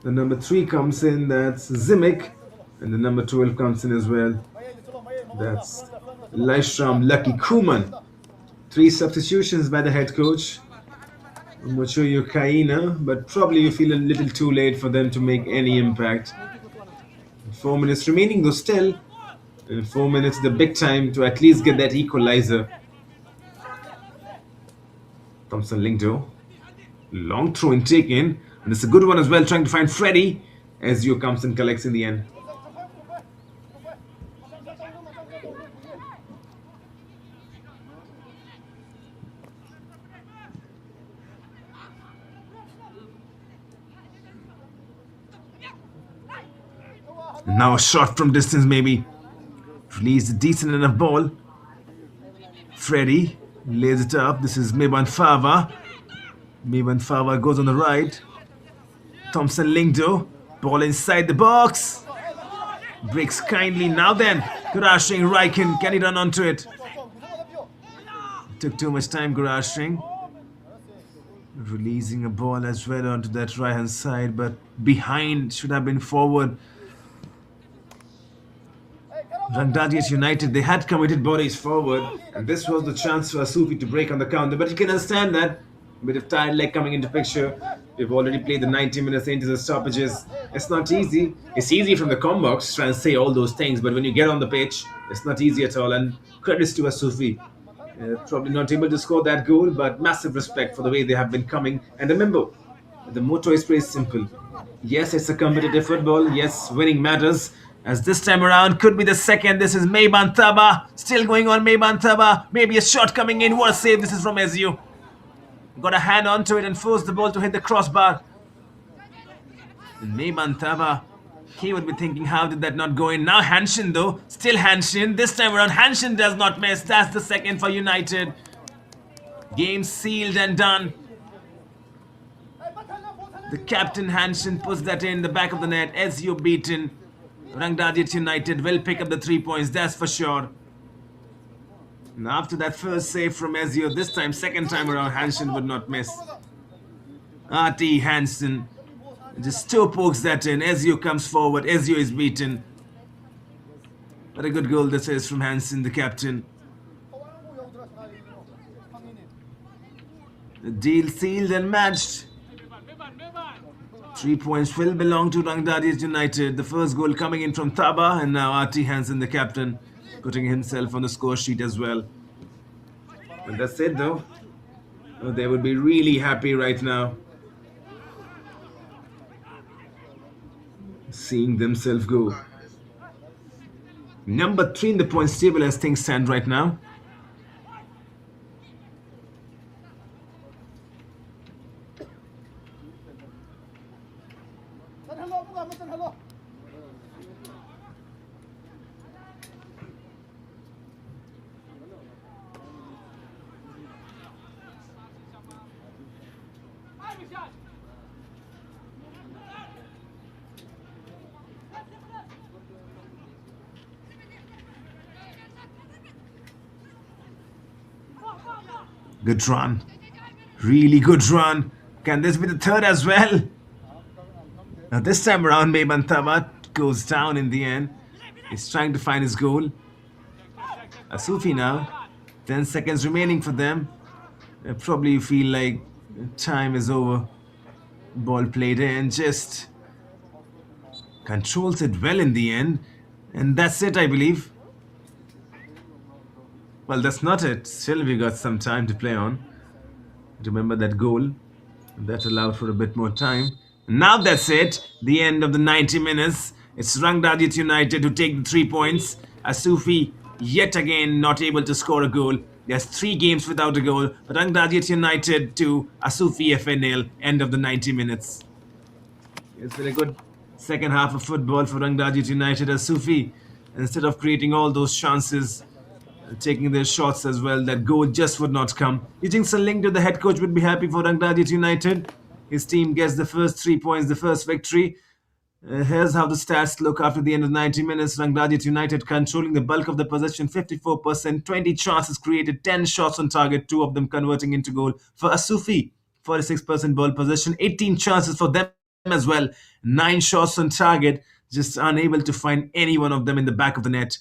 The number 3 comes in. That's Zimic. And the number 12 comes in as well. That's Leishram Lucky Kuman. 3 substitutions by the head coach. Mochoyo Kaina, but probably you feel a little too late for them to make any impact. 4 minutes remaining though still. In 4 minutes the big time to at least get that equalizer. Thompson Lingdo. Long throw in taken. And it's a good one as well, trying to find Freddy. Ezio comes and collects in the end. Now a shot from distance maybe. Released a decent enough ball. Freddy lays it up. This is Mebantaba. Mebantaba goes on the right. Thompson Lingdo. Ball inside the box. Breaks kindly. Now then. Gurashing Raikin. Can he run onto it? Took too much time, Gurashing. Releasing a ball as well onto that right hand side, but behind, should have been forward. Rangdajied United, they had committed bodies forward, and this was the chance for Asufii to break on the counter. But you can understand that. A bit of tired leg coming into picture. We've already played the 90 minutes into the stoppages. It's not easy. It's easy from the combox to try and say all those things, but when you get on the pitch, it's not easy at all. And credits to Asufii. Probably not able to score that goal, but massive respect for the way they have been coming. And remember, the motto is pretty simple. Yes, it's a competitive football. Yes, winning matters. As this time around could be the second. This is Mebantaba. Still going on Mebantaba. Maybe a shot coming in. What a save. This is from Ezio. Got a hand onto it and forced the ball to hit the crossbar. And Mebantaba, he would be thinking, how did that not go in? Now Hanshin though. Still Hanshin. This time around Hanshin does not miss. That's the second for United. Game sealed and done. The captain Hanshin puts that in the back of the net. Ezio beaten. Rangdajied United will pick up the 3 points, that's for sure. And after that first save from Ezio, this time, second time around, Hanshin would not miss. R.T. Hansen just toe pokes that in. Ezio comes forward. Ezio is beaten. What a good goal this is from Hansen, the captain. The deal sealed and matched. 3 points will belong to Rangdajied United. The first goal coming in from Taba, and now R.T. Hansen, the captain, putting himself on the score sheet as well. And that's it though. Oh, they would be really happy right now. Seeing themselves go. Number 3 in the points table as things stand right now. Good run. Really good run. Can this be the third as well? Now this time around, Mebantaba goes down in the end. He's trying to find his goal. Asufii now. 10 seconds remaining for them. Probably you feel like time is over. Ball played in. Just controls it well in the end. And that's it, I believe. Well, that's not it. Still, we got some time to play on. Remember that goal. That allowed for a bit more time. Now that's it. The end of the 90 minutes. It's Rangdajied United who take the 3 points. Asufii yet again not able to score a goal. There's 3 games without a goal. But Rangdajied United 2, Asufii FA nil. End of the 90 minutes. It's been a good Second half of football for Rangdajied United. Asufii, instead of creating all those chances, taking their shots as well, that goal just would not come. You think Linked, the head coach, would be happy for Rangdajied United? His team gets the first 3 points, the first victory. Here's how the stats look after the end of 90 minutes. Rangdajied United controlling the bulk of the possession, 54%, 20 chances created, 10 shots on target, 2 of them converting into goal. For Asufii, 46% ball possession, 18 chances for them as well, 9 shots on target, just unable to find any one of them in the back of the net.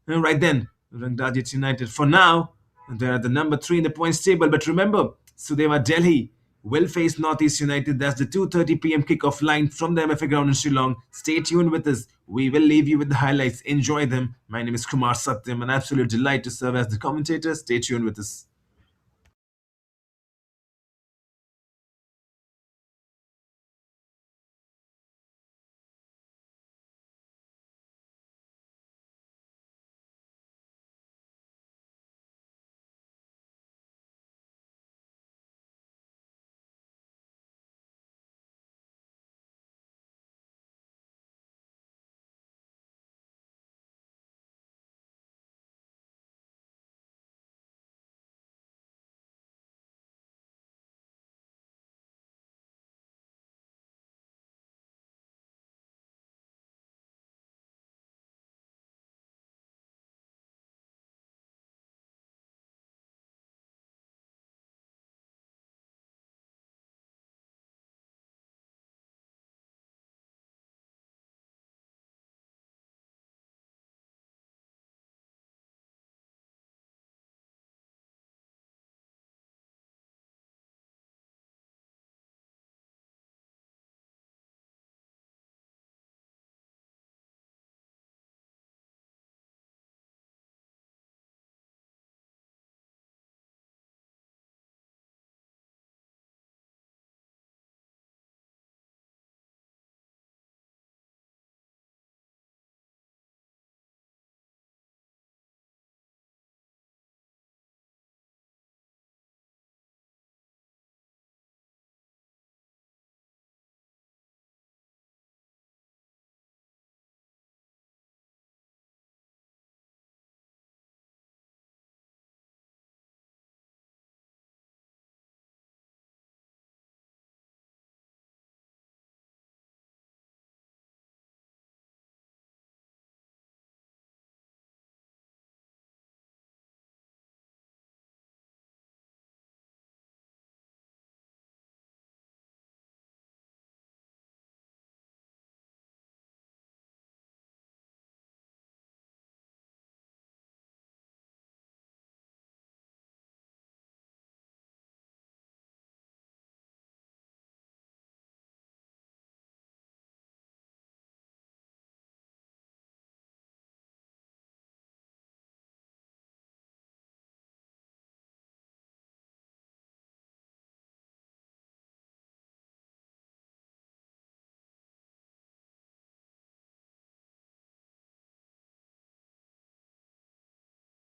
Right then, Rangdajied United for now, they're at the number 3 in the points table. But remember, Sudeva Delhi will face Northeast United. That's the 2:30 p.m. kickoff line from the MFA ground in Shillong. Stay tuned with us. We will leave you with the highlights. Enjoy them. My name is Kumar Satyam, an absolute delight to serve as the commentator. Stay tuned with us.